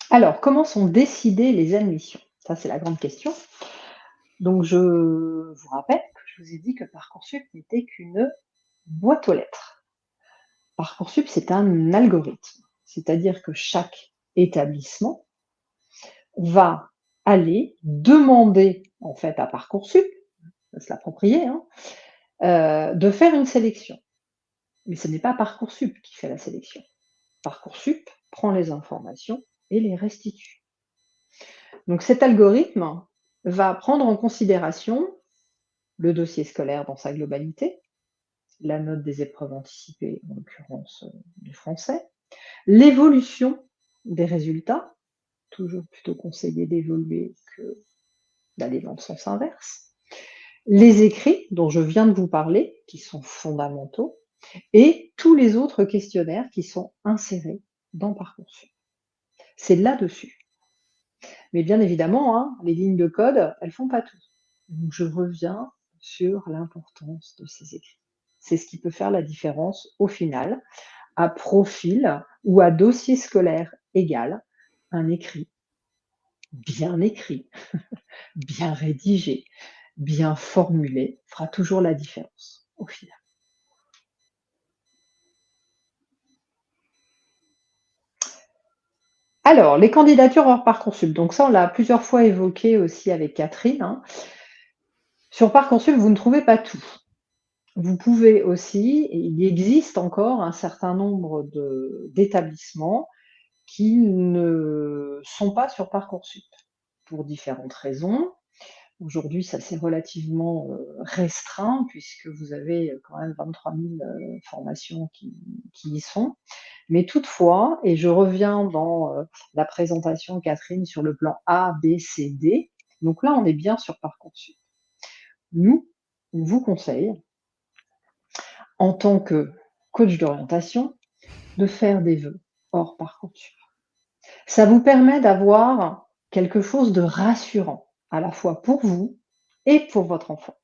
Alors, comment sont décidées les admissions? Ça, c'est la grande question. Donc je vous rappelle que je vous ai dit que Parcoursup n'était qu'une boîte aux lettres. Parcoursup, c'est un algorithme, c'est-à-dire que chaque établissement va aller demander en fait à Parcoursup, de se l'approprier, hein, de faire une sélection. Mais ce n'est pas Parcoursup qui fait la sélection. Parcoursup prend les informations et les restitue. Donc cet algorithme va prendre en considération le dossier scolaire dans sa globalité, la note des épreuves anticipées, en l'occurrence du français, l'évolution des résultats, toujours plutôt conseillé d'évoluer que d'aller dans le sens inverse, les écrits dont je viens de vous parler, qui sont fondamentaux, et tous les autres questionnaires qui sont insérés dans Parcoursup. C'est là-dessus. Mais bien évidemment, hein, les lignes de code, elles font pas tout. Donc je reviens sur l'importance de ces écrits. C'est ce qui peut faire la différence au final, à profil ou à dossier scolaire égal, un écrit bien rédigé, bien formulé, fera toujours la différence au final. Alors, les candidatures hors Parcoursup. Donc ça, on l'a plusieurs fois évoqué aussi avec Catherine, hein. Sur Parcoursup, vous ne trouvez pas tout. Vous pouvez aussi, et il existe encore un certain nombre d'établissements qui ne sont pas sur Parcoursup pour différentes raisons. Aujourd'hui, ça s'est relativement restreint puisque vous avez quand même 23 000 formations qui y sont. Mais toutefois, et je reviens dans la présentation de Catherine sur le plan A, B, C, D, donc là, on est bien sur Parcoursup. nous, on vous conseille, en tant que coach d'orientation, de faire des vœux hors Parcoursup. Ça vous permet d'avoir quelque chose de rassurant, à la fois pour vous et pour votre enfant.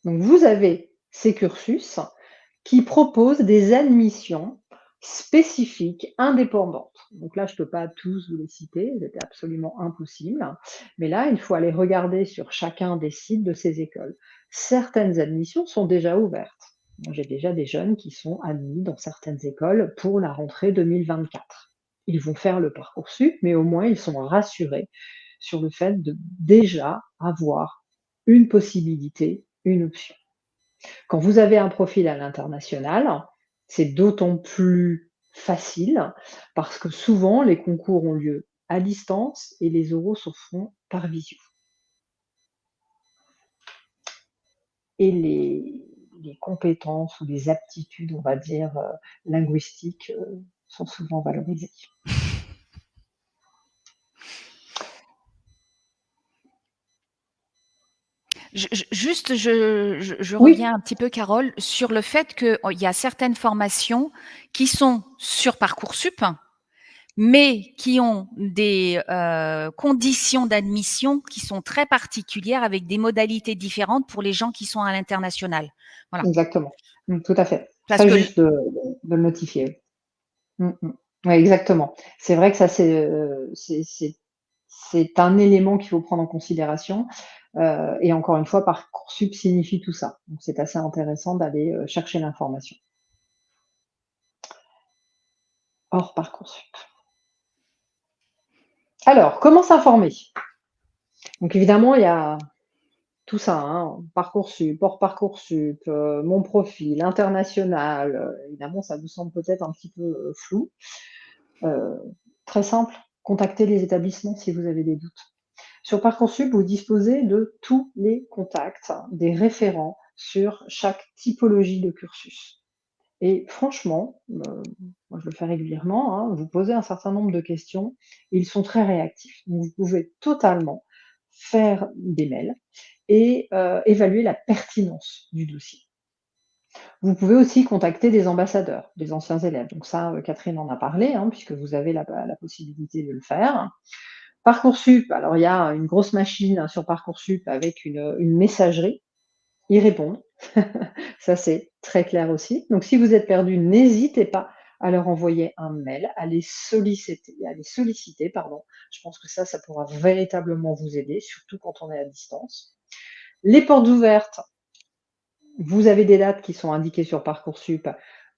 Donc vous avez ces cursus qui proposent des admissions spécifiques, indépendantes. Donc là, je ne peux pas tous vous les citer, c'était absolument impossible. Mais là, il faut aller regarder sur chacun des sites de ces écoles. Certaines admissions sont déjà ouvertes. J'ai déjà des jeunes qui sont admis dans certaines écoles pour la rentrée 2024. Ils vont faire le Parcoursup, mais au moins ils sont rassurés sur le fait de déjà avoir une possibilité, une option. Quand vous avez un profil à l'international, c'est d'autant plus facile parce que souvent les concours ont lieu à distance et les oraux se font par visio. Et les compétences ou les aptitudes, on va dire, linguistiques, sont souvent valorisées.
Je
Oui,
reviens un petit peu, Carole, sur le fait qu'il y a certaines formations qui sont sur Parcoursup, mais qui ont des conditions d'admission qui sont très particulières avec des modalités différentes pour les gens qui sont à l'international. Voilà.
exactement. Tout à fait.
Parce
Très
que
juste de le notifier. Ouais, exactement. C'est vrai que ça, c'est un élément qu'il faut prendre en considération. Et encore une fois, Parcoursup signifie tout ça. Donc c'est assez intéressant d'aller chercher l'information. Hors Parcoursup. Alors, comment s'informer? Donc évidemment, il y a tout ça, hein, Parcoursup, hors Parcoursup, mon profil, international. Évidemment, ça vous semble peut-être un petit peu flou. Très simple, contactez les établissements si vous avez des doutes. Sur Parcoursup, vous disposez de tous les contacts des référents sur chaque typologie de cursus. Et franchement, moi je le fais régulièrement, hein, vous posez un certain nombre de questions, ils sont très réactifs. Donc vous pouvez totalement faire des mails et évaluer la pertinence du dossier. Vous pouvez aussi contacter des ambassadeurs, des anciens élèves. Donc ça, Catherine en a parlé, hein, puisque vous avez la possibilité de le faire. Parcoursup, alors il y a une grosse machine sur Parcoursup avec une messagerie. Ils répondent. Ça, c'est très clair aussi. Donc, si vous êtes perdu, n'hésitez pas à leur envoyer un mail, à les solliciter, pardon. Je pense que ça pourra véritablement vous aider, surtout quand on est à distance. Les portes ouvertes, vous avez des dates qui sont indiquées sur Parcoursup.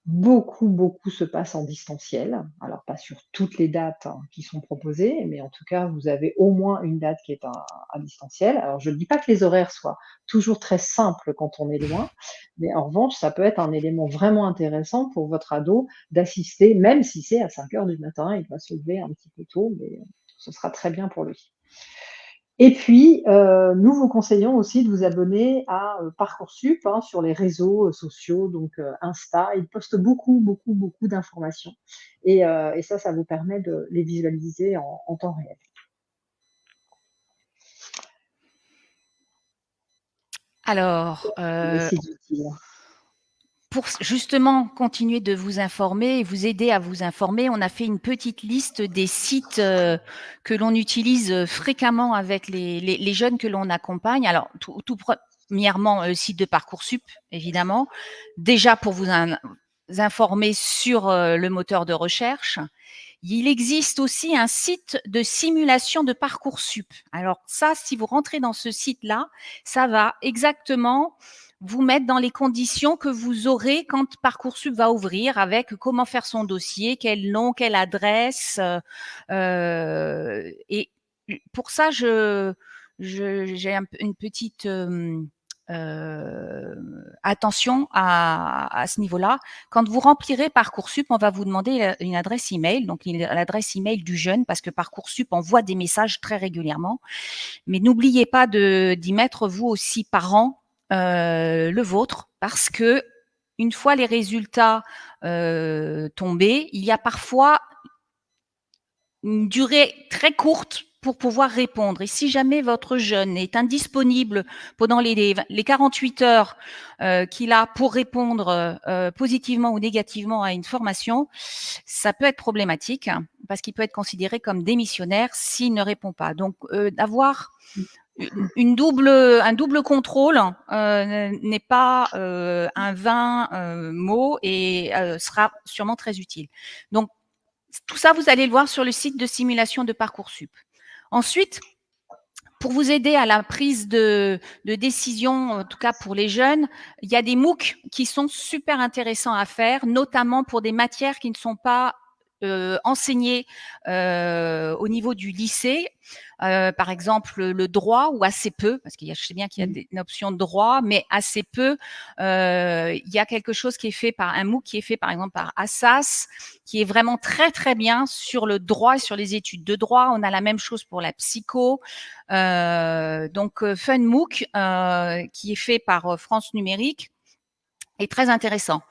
Beaucoup se passe en distanciel. Alors, pas sur toutes les dates, hein, qui sont proposées, mais en tout cas, vous avez au moins une date qui est à distanciel. Alors, je ne dis pas que les horaires soient toujours très simples quand on est loin, mais en revanche, ça peut être un élément vraiment intéressant pour votre ado d'assister, même si c'est à 5 heures du matin, il va se lever un petit peu tôt, mais ce sera très bien pour lui. Et puis, nous vous conseillons aussi de vous abonner à Parcoursup, hein, sur les réseaux sociaux, donc Insta. Ils postent beaucoup d'informations et ça vous permet de les visualiser en temps réel.
alors,
Les sites utiles.
pour justement continuer de vous informer et vous aider à vous informer, on a fait une petite liste des sites que l'on utilise fréquemment avec les jeunes que l'on accompagne. Alors, tout premièrement, le site de Parcoursup, évidemment, déjà pour vous informer sur le moteur de recherche. Il existe aussi un site de simulation de Parcoursup. Alors ça, si vous rentrez dans ce site-là, ça va exactement vous mettre dans les conditions que vous aurez quand Parcoursup va ouvrir, avec comment faire son dossier, quel nom, quelle adresse. Et pour ça, j'ai une petite attention à ce niveau-là. Quand vous remplirez Parcoursup, on va vous demander une adresse email, donc l'adresse email du jeune, parce que Parcoursup envoie des messages très régulièrement. Mais n'oubliez pas d'y mettre vous aussi parents le vôtre, parce que une fois les résultats tombés, il y a parfois une durée très courte pour pouvoir répondre. Et si jamais votre jeune est indisponible pendant les 48 heures qu'il a pour répondre positivement ou négativement à une formation, ça peut être problématique parce qu'il peut être considéré comme démissionnaire s'il ne répond pas. Donc, d'avoir un double contrôle n'est pas un vain mot et sera sûrement très utile. Donc, tout ça, vous allez le voir sur le site de simulation de Parcoursup. Ensuite, pour vous aider à la prise de décision, en tout cas pour les jeunes, il y a des MOOC qui sont super intéressants à faire, notamment pour des matières qui ne sont pas enseignées au niveau du lycée. Par exemple, le droit, ou assez peu, parce je sais bien qu'il y a une option de droit, mais assez peu. Il y a quelque chose qui est fait par un MOOC qui est fait par exemple par Assas, qui est vraiment très très bien sur le droit et sur les études de droit. On a la même chose pour la psycho. Donc Fun MOOC, qui est fait par France Numérique, est très intéressant.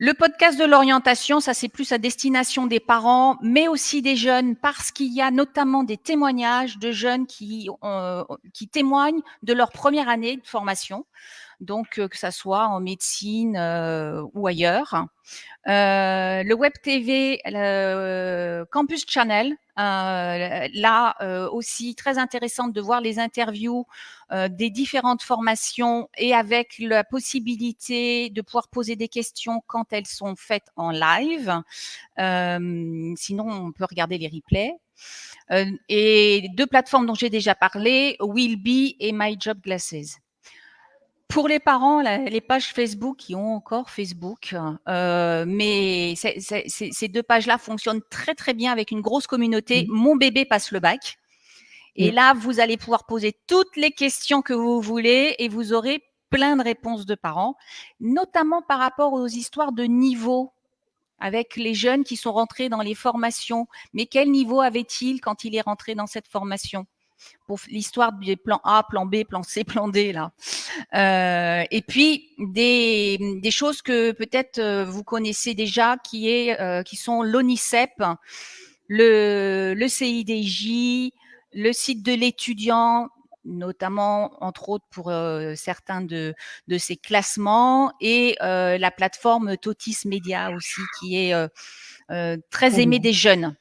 Le podcast de l'orientation, ça c'est plus à destination des parents, mais aussi des jeunes, parce qu'il y a notamment des témoignages de jeunes qui témoignent de leur première année de formation, donc que ça soit en médecine ou ailleurs. Le Web TV, le Campus Channel, là aussi très intéressante de voir les interviews des différentes formations et avec la possibilité de pouvoir poser des questions quand elles sont faites en live. Sinon, on peut regarder les replays. Et deux plateformes dont j'ai déjà parlé, Willby et My Job Glasses. Pour les parents, les pages Facebook qui ont encore Facebook, mais ces deux pages-là fonctionnent très très bien avec une grosse communauté. Mon bébé passe le bac. Et là, vous allez pouvoir poser toutes les questions que vous voulez et vous aurez plein de réponses de parents, notamment par rapport aux histoires de niveau avec les jeunes qui sont rentrés dans les formations. Mais quel niveau avait-il quand il est rentré dans cette formation? Pour l'histoire des plans A, plan B, plan C, plan D, là. Et puis, des choses que peut-être vous connaissez déjà, qui sont l'ONICEP, le CIDJ, le site de l'étudiant, notamment, entre autres, pour certains de ces classements, et la plateforme Totis Media aussi, qui est très aimée des jeunes.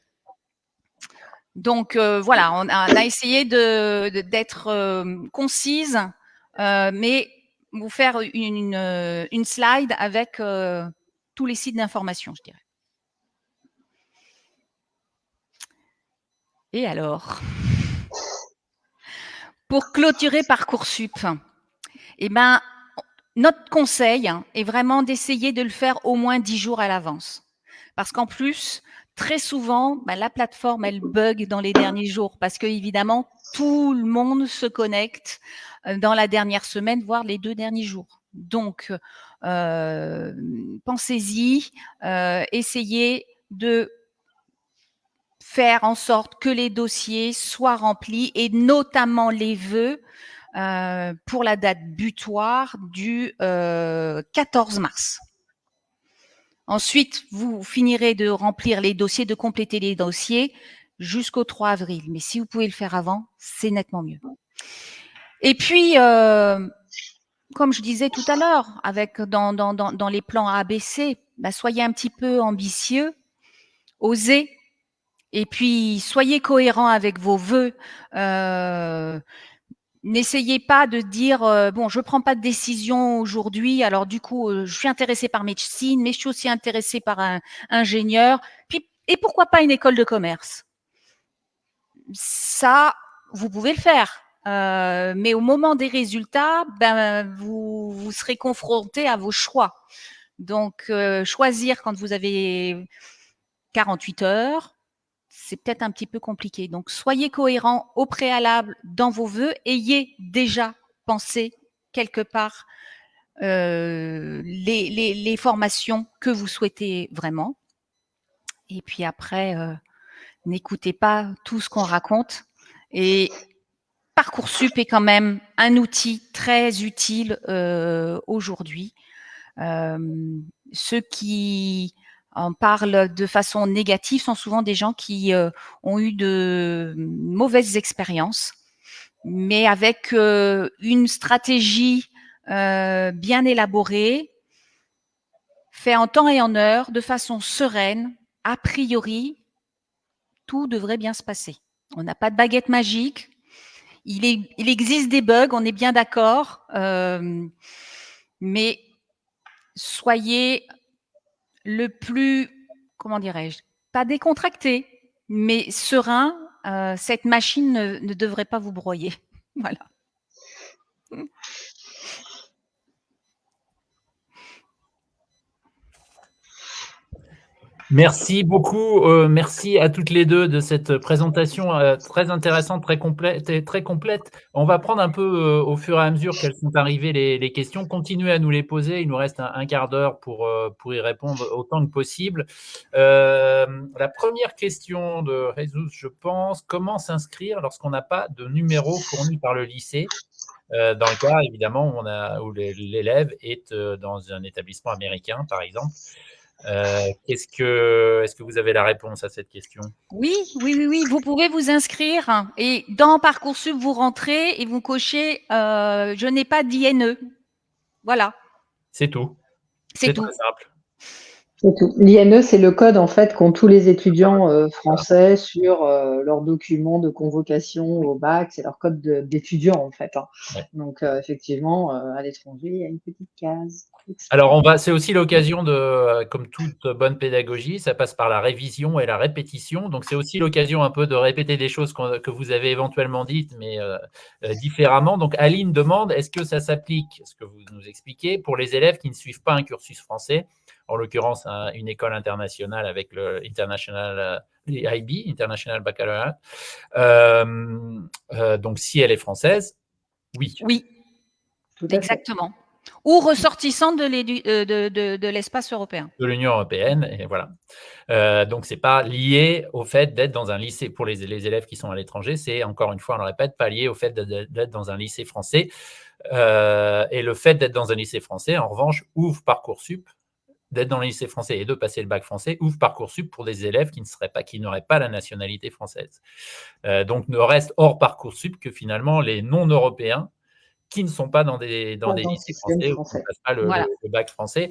Donc voilà, on a essayé d'être concise, mais vous faire une slide avec tous les sites d'information, je dirais. Et alors, pour clôturer Parcoursup, eh ben, notre conseil est vraiment d'essayer de le faire au moins 10 jours à l'avance. Parce qu'en plus, très souvent, la plateforme, elle bug dans les derniers jours parce que évidemment, tout le monde se connecte dans la dernière semaine, voire les 2 derniers jours. Donc, pensez-y, essayez de faire en sorte que les dossiers soient remplis et notamment les vœux pour la date butoir du 14 mars. Ensuite, vous finirez de remplir les dossiers, de compléter les dossiers jusqu'au 3 avril. Mais si vous pouvez le faire avant, c'est nettement mieux. Et puis, comme je disais tout à l'heure, avec dans les plans ABC, soyez un petit peu ambitieux, osez, et puis soyez cohérents avec vos vœux. N'essayez pas de dire bon, je prends pas de décision aujourd'hui, alors du coup, je suis intéressé par médecine, mais je suis aussi intéressé par un ingénieur. Puis, et pourquoi pas une école de commerce? Ça, vous pouvez le faire. Mais au moment des résultats, vous serez confronté à vos choix. Donc, choisir quand vous avez 48 heures, c'est peut-être un petit peu compliqué. Donc, soyez cohérents au préalable dans vos vœux. Ayez déjà pensé quelque part les formations que vous souhaitez vraiment. Et puis après, n'écoutez pas tout ce qu'on raconte. Et Parcoursup est quand même un outil très utile aujourd'hui. Ceux qui on parle de façon négative sont souvent des gens qui ont eu de mauvaises expériences, mais avec une stratégie bien élaborée, fait en temps et en heure, de façon sereine, a priori, tout devrait bien se passer. On n'a pas de baguette magique. Il existe des bugs, on est bien d'accord, mais soyez le plus, comment dirais-je, pas décontracté, mais serein. Cette machine ne devrait pas vous broyer. Voilà.
Merci beaucoup. Merci à toutes les deux de cette présentation très intéressante, très complète. On va prendre un peu au fur et à mesure qu'elles sont arrivées les questions. Continuez à nous les poser. Il nous reste un quart d'heure pour y répondre autant que possible. La première question de Jesus, je pense, comment s'inscrire lorsqu'on n'a pas de numéro fourni par le lycée dans le cas, évidemment, où l'élève est dans un établissement américain, par exemple. Est-ce que vous avez la réponse à cette question?
Oui, vous pouvez vous inscrire et dans Parcoursup, vous rentrez et vous cochez je n'ai pas d'INE. Voilà.
C'est tout.
C'est tout.
Très simple.
C'est tout. L'INE, c'est le code en fait qu'ont tous les étudiants français sur leurs documents de convocation au bac. C'est leur code d'étudiant en fait. Hein.
Ouais.
Donc effectivement, à l'étranger, il y a une petite case.
Alors, c'est aussi l'occasion de, comme toute bonne pédagogie, ça passe par la révision et la répétition. Donc, c'est aussi l'occasion un peu de répéter des choses que vous avez éventuellement dites, mais différemment. Donc, Aline demande, est-ce que ça s'applique, ce que vous nous expliquez, pour les élèves qui ne suivent pas un cursus français, en l'occurrence une école internationale avec le IB, International Baccalaureate. Donc, si elle est française, oui.
Oui, exactement. Ou ressortissante de l'espace européen.
De l'Union européenne, et voilà. Donc, ce n'est pas lié au fait d'être dans un lycée. Pour les élèves qui sont à l'étranger, c'est, encore une fois, on le répète, pas lié au fait d'être dans un lycée français. Et le fait d'être dans un lycée français, en revanche, ouvre Parcoursup, d'être dans le lycée français et de passer le bac français, ouvre Parcoursup pour des élèves qui n'auraient pas la nationalité française. Donc, ne reste hors Parcoursup que finalement les non-européens qui ne sont pas dans des lycées français ou qui ne passent pas le bac français.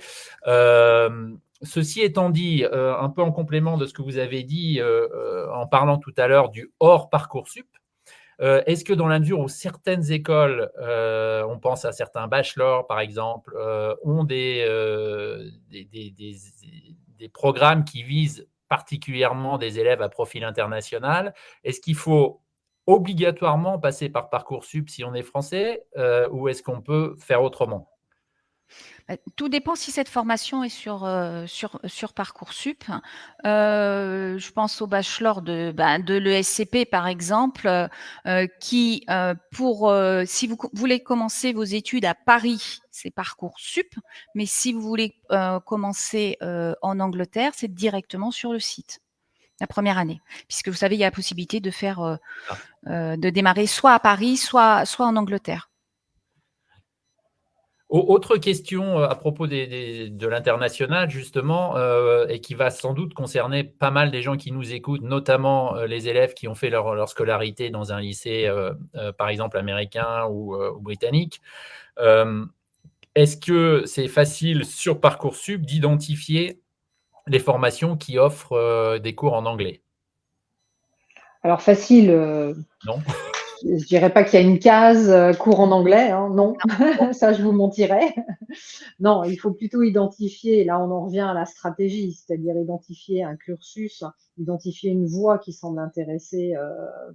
Ceci étant dit, un peu en complément de ce que vous avez dit en parlant tout à l'heure du hors Parcoursup, est-ce que dans la mesure où certaines écoles, on pense à certains bachelors par exemple, ont des programmes qui visent particulièrement des élèves à profil international, est-ce qu'il faut obligatoirement passer par Parcoursup si on est français ou est-ce qu'on peut faire autrement?
Tout dépend si cette formation est sur Parcoursup. Je pense au bachelor de l'ESCP, par exemple, qui, si vous voulez commencer vos études à Paris, c'est Parcoursup, mais si vous voulez commencer en Angleterre, c'est directement sur le site, la première année. Puisque vous savez, il y a la possibilité de faire, de démarrer soit à Paris, soit en Angleterre.
Autre question à propos de l'international, justement, et qui va sans doute concerner pas mal des gens qui nous écoutent, notamment les élèves qui ont fait leur scolarité dans un lycée, par exemple, américain ou britannique. Est-ce que c'est facile sur Parcoursup d'identifier les formations qui offrent des cours en anglais?
Alors facile,
Non.
je dirais pas qu'il y a une case cours en anglais, hein, non, ça je vous mentirais. Non, il faut plutôt identifier, là on en revient à la stratégie, c'est-à-dire identifier un cursus, identifier une voie qui semble intéresser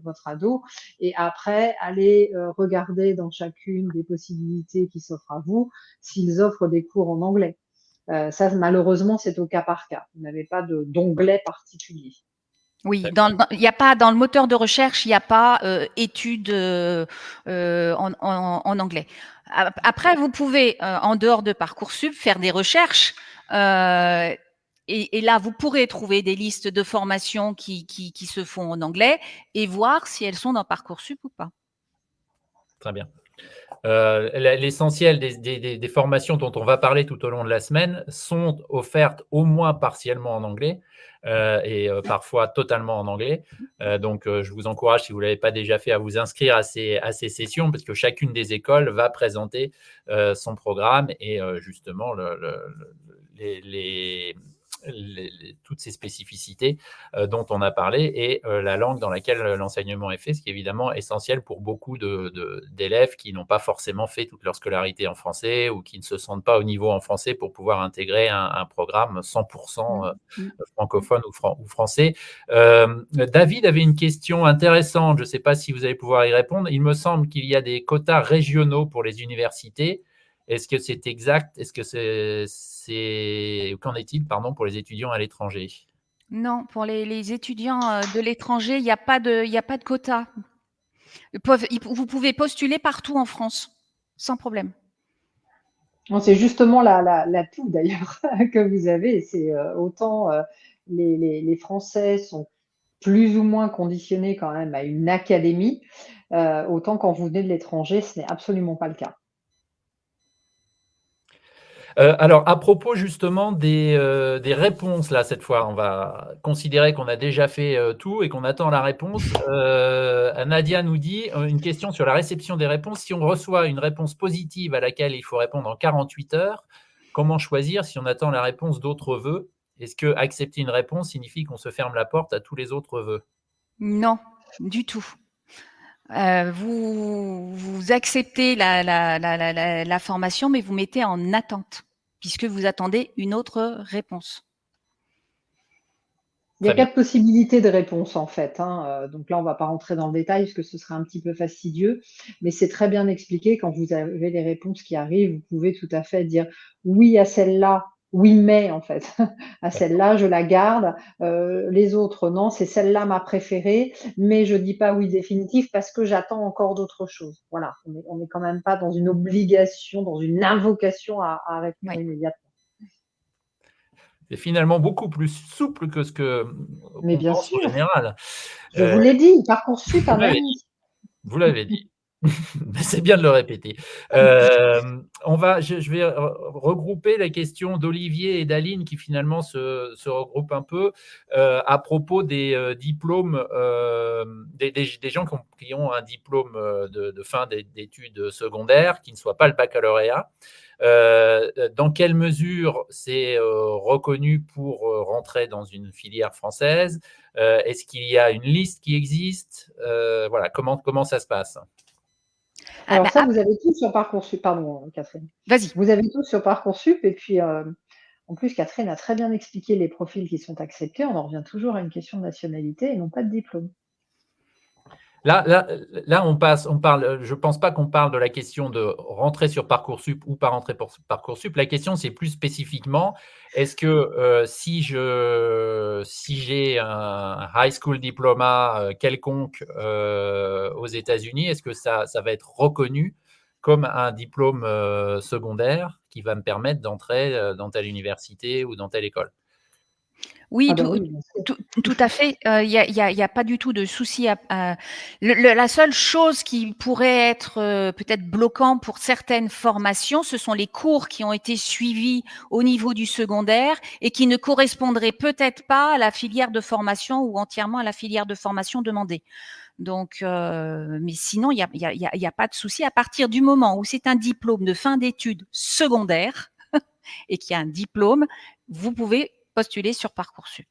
votre ado, et après aller regarder dans chacune des possibilités qui s'offrent à vous, s'ils offrent des cours en anglais. Ça, malheureusement, c'est au cas par cas. Vous n'avez pas d'onglet particulier.
Oui, il n'y a pas dans le moteur de recherche, il n'y a pas études en anglais. Après, vous pouvez, en dehors de Parcoursup, faire des recherches. Et là, vous pourrez trouver des listes de formations qui se font en anglais et voir si elles sont dans Parcoursup ou pas.
Très bien. L'essentiel des formations dont on va parler tout au long de la semaine sont offertes au moins partiellement en anglais et parfois totalement en anglais. Donc, je vous encourage, si vous ne l'avez pas déjà fait, à vous inscrire à ces sessions parce que chacune des écoles va présenter son programme et justement toutes ces spécificités dont on a parlé et la langue dans laquelle l'enseignement est fait, ce qui est évidemment essentiel pour beaucoup d'élèves qui n'ont pas forcément fait toute leur scolarité en français ou qui ne se sentent pas au niveau en français pour pouvoir intégrer un programme 100% francophone ou français. David avait une question intéressante, je ne sais pas si vous allez pouvoir y répondre. Il me semble qu'il y a des quotas régionaux pour les universités. Est-ce que c'est exact? Est-ce que qu'en est-il, pardon, pour les étudiants à l'étranger?
Non, pour les étudiants de l'étranger, il n'y a pas de quota. Vous pouvez postuler partout en France, sans problème.
C'est justement l'atout d'ailleurs que vous avez. C'est autant les Français sont plus ou moins conditionnés quand même à une académie, autant quand vous venez de l'étranger, ce n'est absolument pas le cas.
Alors, à propos justement des réponses, là, cette fois, on va considérer qu'on a déjà fait tout et qu'on attend la réponse. Nadia nous dit une question sur la réception des réponses. Si on reçoit une réponse positive à laquelle il faut répondre en 48 heures, comment choisir si on attend la réponse d'autres vœux? Est-ce que accepter une réponse signifie qu'on se ferme la porte à tous les autres vœux?
Non, du tout. Vous acceptez la formation, mais vous mettez en attente, puisque vous attendez une autre réponse.
Il y a 4 possibilités de réponse en fait. Donc là, on ne va pas rentrer dans le détail parce que ce serait un petit peu fastidieux, mais c'est très bien expliqué. Quand vous avez les réponses qui arrivent, vous pouvez tout à fait dire oui à celle-là, oui mais en fait à celle-là, je la garde. Les autres, non, c'est celle-là ma préférée, mais je ne dis pas oui définitif parce que j'attends encore d'autres choses. Voilà, on n'est quand même pas dans une obligation, dans une invocation à répondre immédiatement.
C'est finalement beaucoup plus souple que ce qu'on pense en général.
Je vous l'ai dit, Parcoursup a même.
Vous l'avez dit. C'est bien de le répéter. Je vais regrouper les questions d'Olivier et d'Aline qui finalement se regroupent un peu à propos des diplômes, des gens qui ont un diplôme de fin d'études secondaires qui ne soit pas le baccalauréat. Dans quelle mesure c'est reconnu pour rentrer dans une filière française? Est-ce qu'il y a une liste qui existe? Voilà, comment ça se passe?
Alors ça, vous avez tout sur Parcoursup. Pardon, Catherine.
Vas-y.
Vous avez tout sur Parcoursup et puis en plus, Catherine a très bien expliqué les profils qui sont acceptés. On en revient toujours à une question de nationalité et non pas de diplôme.
Là, on parle. Je ne pense pas qu'on parle de la question de rentrer sur Parcoursup ou pas rentrer pour Parcoursup. La question, c'est plus spécifiquement, est-ce que si j'ai un high school diploma quelconque aux États-Unis, est-ce que ça va être reconnu comme un diplôme secondaire qui va me permettre d'entrer dans telle université ou dans telle école?
Oui, tout à fait. Il y a pas du tout de souci. La seule chose qui pourrait être peut-être bloquant pour certaines formations, ce sont les cours qui ont été suivis au niveau du secondaire et qui ne correspondraient peut-être pas à la filière de formation ou entièrement à la filière de formation demandée. Donc, mais sinon, il y a pas de souci. À partir du moment où c'est un diplôme de fin d'études secondaires et qu'il y a un diplôme, vous pouvez postuler sur Parcoursup.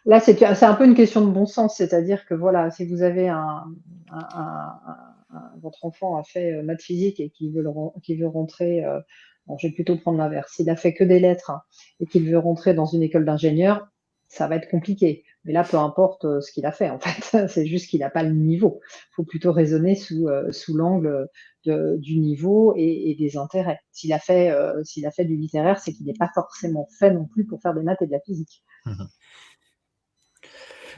Là, c'est un peu une question de bon sens, c'est-à-dire que voilà, si vous avez votre enfant a fait maths physique et qui veut rentrer, je vais plutôt prendre l'inverse, s'il a fait que des lettres et qu'il veut rentrer dans une école d'ingénieur, ça va être compliqué. Mais là, peu importe ce qu'il a fait, en fait, c'est juste qu'il n'a pas le niveau. Il faut plutôt raisonner sous l'angle du niveau et des intérêts. S'il a fait du littéraire, c'est qu'il n'est pas forcément fait non plus pour faire des maths et de la physique.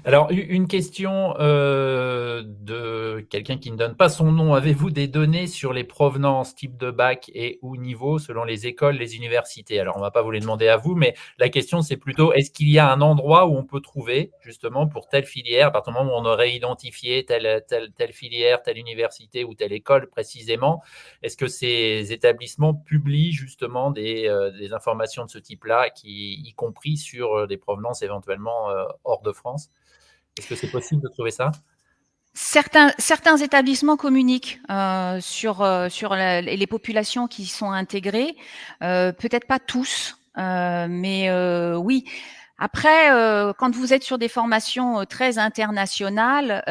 Alors, une question de quelqu'un qui ne donne pas son nom. Avez-vous des données sur les provenances type de bac et ou niveau selon les écoles, les universités? Alors, on ne va pas vous les demander à vous, mais la question, c'est plutôt, est-ce qu'il y a un endroit où on peut trouver, justement, pour telle filière, à partir du moment où on aurait identifié telle filière, telle université ou telle école précisément, est-ce que ces établissements publient justement des informations de ce type-là, y compris sur des provenances éventuellement hors de France? Est-ce que c'est possible de trouver ça?
Certains établissements communiquent sur les populations qui sont intégrées, peut-être pas tous, mais oui. Après, quand vous êtes sur des formations très internationales,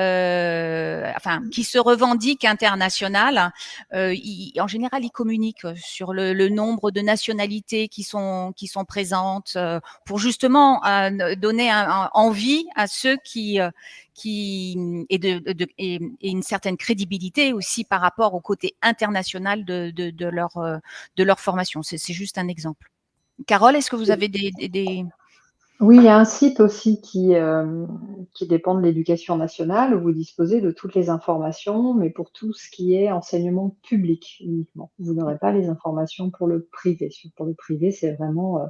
enfin qui se revendiquent internationales, en général, ils communiquent sur le nombre de nationalités qui sont présentes, pour justement donner envie à ceux et une certaine crédibilité aussi par rapport au côté international de leur formation. C'est juste un exemple. Carole, est-ce que vous avez des...
Oui, il y a un site aussi qui dépend de l'éducation nationale où vous disposez de toutes les informations, mais pour tout ce qui est enseignement public uniquement. Vous n'aurez pas les informations pour le privé. Pour le privé, c'est vraiment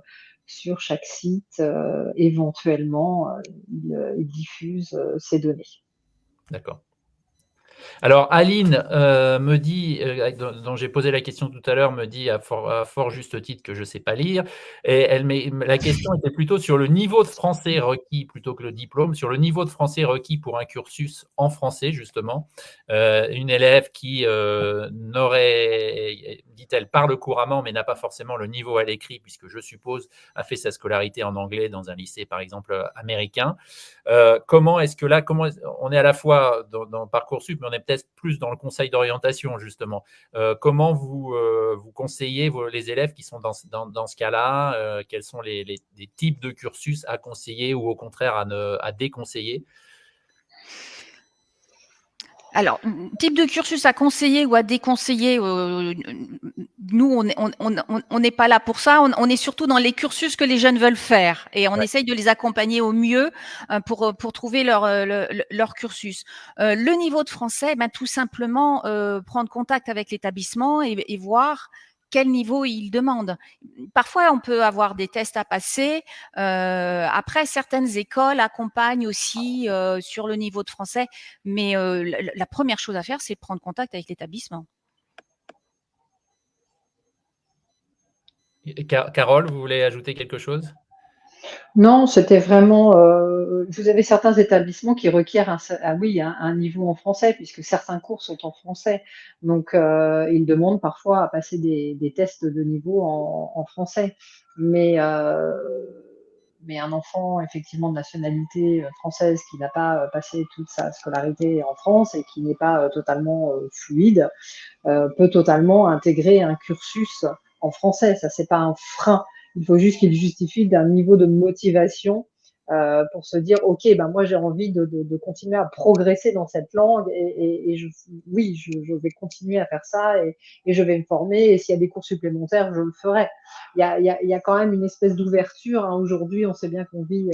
sur chaque site, éventuellement, il diffuse ces données.
D'accord. Alors, Aline me dit, dont j'ai posé la question tout à l'heure, me dit à fort juste titre que je ne sais pas lire. Et la question était plutôt sur le niveau de français requis plutôt que le diplôme, sur le niveau de français requis pour un cursus en français, justement. Une élève qui n'aurait, dit-elle, parle couramment, mais n'a pas forcément le niveau à l'écrit, puisque je suppose a fait sa scolarité en anglais dans un lycée, par exemple, américain. Comment est-ce que là, on est à la fois dans Parcoursup, mais on est peut-être plus dans le conseil d'orientation, justement. Comment vous conseillez les élèves qui sont dans ce cas-là? Quels sont les types de cursus à conseiller ou au contraire à déconseiller?
Alors, type de cursus à conseiller ou à déconseiller, nous, on n'est pas là pour ça. On est surtout dans les cursus que les jeunes veulent faire et on
Ouais.
essaye de les accompagner au mieux pour trouver leur cursus. Le niveau de français, ben, tout simplement prendre contact avec l'établissement et voir quel niveau il demande. Parfois, on peut avoir des tests à passer. Après, certaines écoles accompagnent aussi sur le niveau de français, mais la première chose à faire, c'est de prendre contact avec l'établissement.
Carole, vous voulez ajouter quelque chose?
Non, c'était vraiment, vous avez certains établissements qui requièrent un niveau en français puisque certains cours sont en français. Donc, ils demandent parfois à passer des tests de niveau en français. Mais un enfant effectivement de nationalité, française qui n'a pas, passé toute sa scolarité en France et qui n'est pas, totalement, fluide, peut totalement intégrer un cursus en français. Ça, c'est pas un frein. Il faut juste qu'il justifie d'un niveau de motivation pour se dire, OK, ben moi j'ai envie de continuer à progresser dans cette langue et oui, je vais continuer à faire ça et je vais me former. Et s'il y a des cours supplémentaires, je le ferai. Il y a quand même une espèce d'ouverture. Hein. Aujourd'hui, on sait bien qu'on vit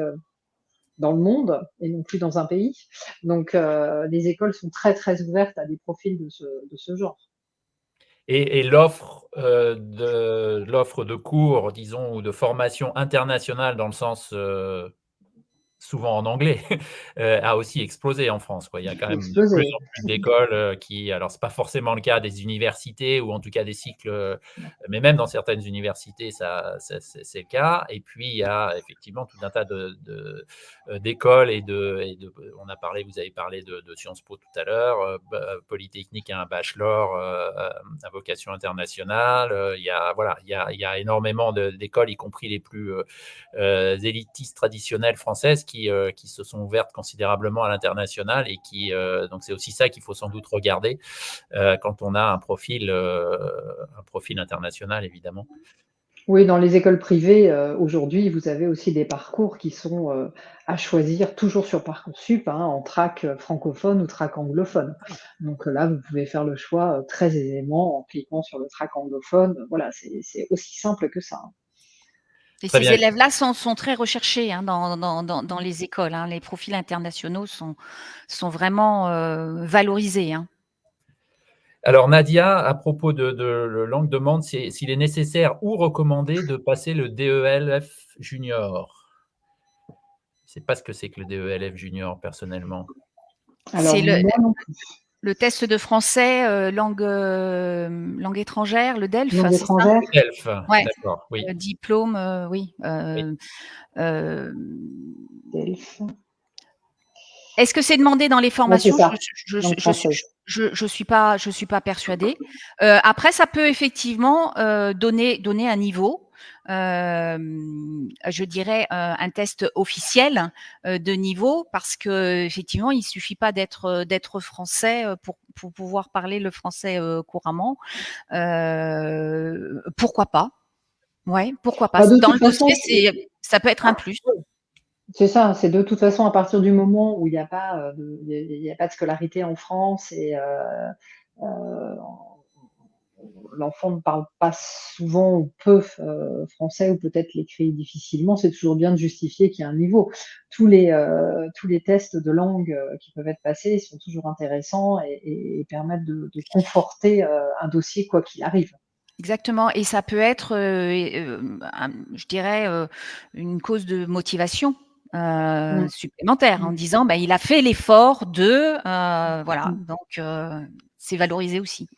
dans le monde et non plus dans un pays. Donc, les écoles sont très, très ouvertes à des profils de ce genre.
Et l'offre de cours, disons, ou de formation internationale dans le sens souvent en anglais, a aussi explosé en France, quoi. Il y a quand même de plus
Exploser.
en plus d'écoles qui, alors c'est pas forcément le cas des universités ou en tout cas des cycles, mais même dans certaines universités, c'est le cas. Et puis il y a effectivement tout un tas d'écoles on a parlé, vous avez parlé de Sciences Po tout à l'heure, Polytechnique a un bachelor à vocation internationale. Il y a voilà, il y a énormément d'écoles, y compris les plus élitistes traditionnelles françaises qui se sont ouvertes considérablement à l'international et donc c'est aussi ça qu'il faut sans doute regarder quand on a un profil international, évidemment.
Oui, dans les écoles privées, aujourd'hui, vous avez aussi des parcours qui sont, à choisir toujours sur Parcoursup, hein, en track, francophone ou track anglophone. Donc, là, vous pouvez faire le choix, très aisément en cliquant sur le track anglophone. Voilà, c'est aussi simple que ça, hein.
Et
Très
ces
bien.
élèves-là sont très recherchés dans les écoles. Les profils internationaux sont vraiment valorisés.
Alors Nadia, à propos de langue demande s'il est nécessaire ou recommandé de passer le DELF junior. Je ne sais pas ce que c'est que le DELF junior personnellement.
Alors
C'est
moi non plus.
le test de français langue étrangère, le DELF,
Langue
c'est ça?
étrangère.
DELF,
Ouais,
d'accord, oui.
diplôme, oui.
Oui.
DELF.
Est-ce que c'est demandé dans les
Ouais, c'est
formations?
ça. Langue française.
Je suis pas persuadée. Après, ça peut effectivement donner un niveau, je dirais un test officiel de niveau, parce que effectivement, il suffit pas d'être français pour pouvoir parler le français couramment. Pourquoi pas? Ouais, pourquoi pas?
Bah, de
Dans
toute
le
façon,
dossier, ça peut être un plus.
c'est ça. C'est de toute façon à partir du moment où il n'y a pas il y a pas de scolarité en France et l'enfant ne parle pas souvent ou peu français ou peut-être l'écrit difficilement, c'est toujours bien de justifier qu'il y a un niveau. Tous les tests de langue qui peuvent être passés sont toujours intéressants et permettent de conforter un dossier quoi qu'il arrive.
Exactement, et ça peut être, je dirais, une cause de motivation
Mm.
supplémentaire, en
Mm.
disant: «Il a fait l'effort de», voilà,
Mm.
donc c'est valorisé aussi.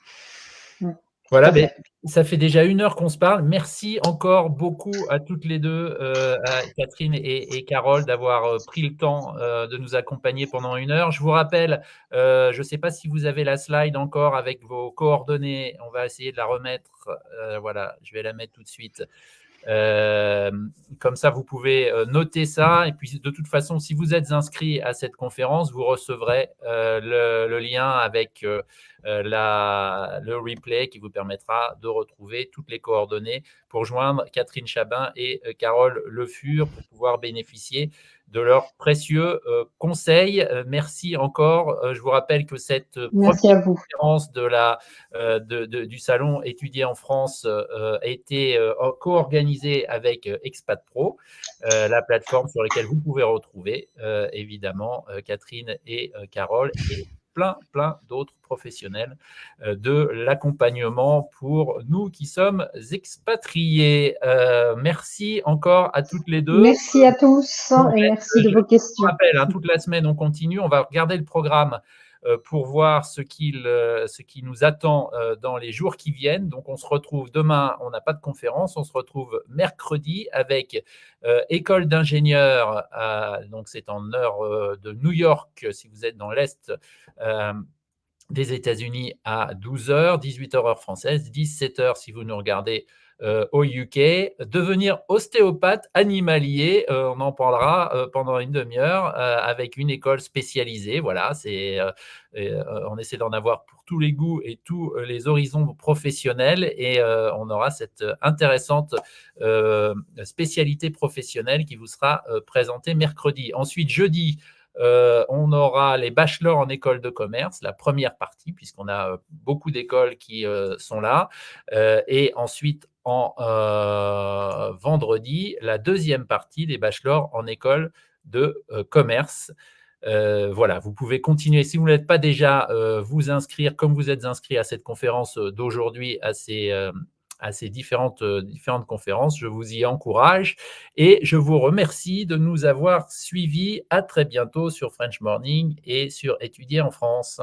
Mm. Tout
Voilà,
à
mais
fait.
ça fait déjà 1 heure qu'on se parle. Merci encore beaucoup à toutes les 2, à Catherine et Carole d'avoir, pris le temps, de nous accompagner pendant 1 heure. Je vous rappelle, je ne sais pas si vous avez la slide encore avec vos coordonnées. On va essayer de la remettre, voilà, je vais la mettre tout de suite. Comme ça, vous pouvez noter ça. Et puis, de toute façon, si vous êtes inscrit à cette conférence, vous recevrez le lien avec le replay qui vous permettra de retrouver toutes les coordonnées pour joindre Catherine Chabin et Carole Le Fur pour pouvoir bénéficier de leurs précieux conseils. Merci encore. Je vous rappelle que cette
Merci à
première
vous.
conférence du salon Étudier en France a été co-organisée avec Expat Pro, la plateforme sur laquelle vous pouvez retrouver évidemment Catherine et Carole et plein d'autres professionnels de l'accompagnement pour nous qui sommes expatriés. Merci encore à toutes les deux.
Merci à tous et merci de
Je
vos
vous
questions.
rappelle, toute la semaine, on continue. On va regarder le programme pour voir ce qui nous attend dans les jours qui viennent. Donc, on se retrouve demain. On n'a pas de conférence. On se retrouve mercredi avec École d'ingénieurs. Donc, c'est en heure de New York, si vous êtes dans l'Est des États-Unis, à 12h, 18h heure française, 17h si vous nous regardez au UK. Devenir ostéopathe animalier, on en parlera pendant une demi-heure avec une école spécialisée. Voilà, on essaie d'en avoir pour tous les goûts et tous les horizons professionnels et on aura cette intéressante spécialité professionnelle qui vous sera présentée mercredi. Ensuite, jeudi, on aura les bachelors en école de commerce, la première partie, puisqu'on a beaucoup d'écoles qui sont là. Et ensuite, en vendredi, la deuxième partie des bachelors en école de commerce. Voilà, vous pouvez continuer. Si vous n'êtes pas déjà, vous inscrire comme vous êtes inscrit à cette conférence d'aujourd'hui, à ces différentes conférences. Je vous y encourage et je vous remercie de nous avoir suivis. À très bientôt sur French Morning et sur Étudier en France.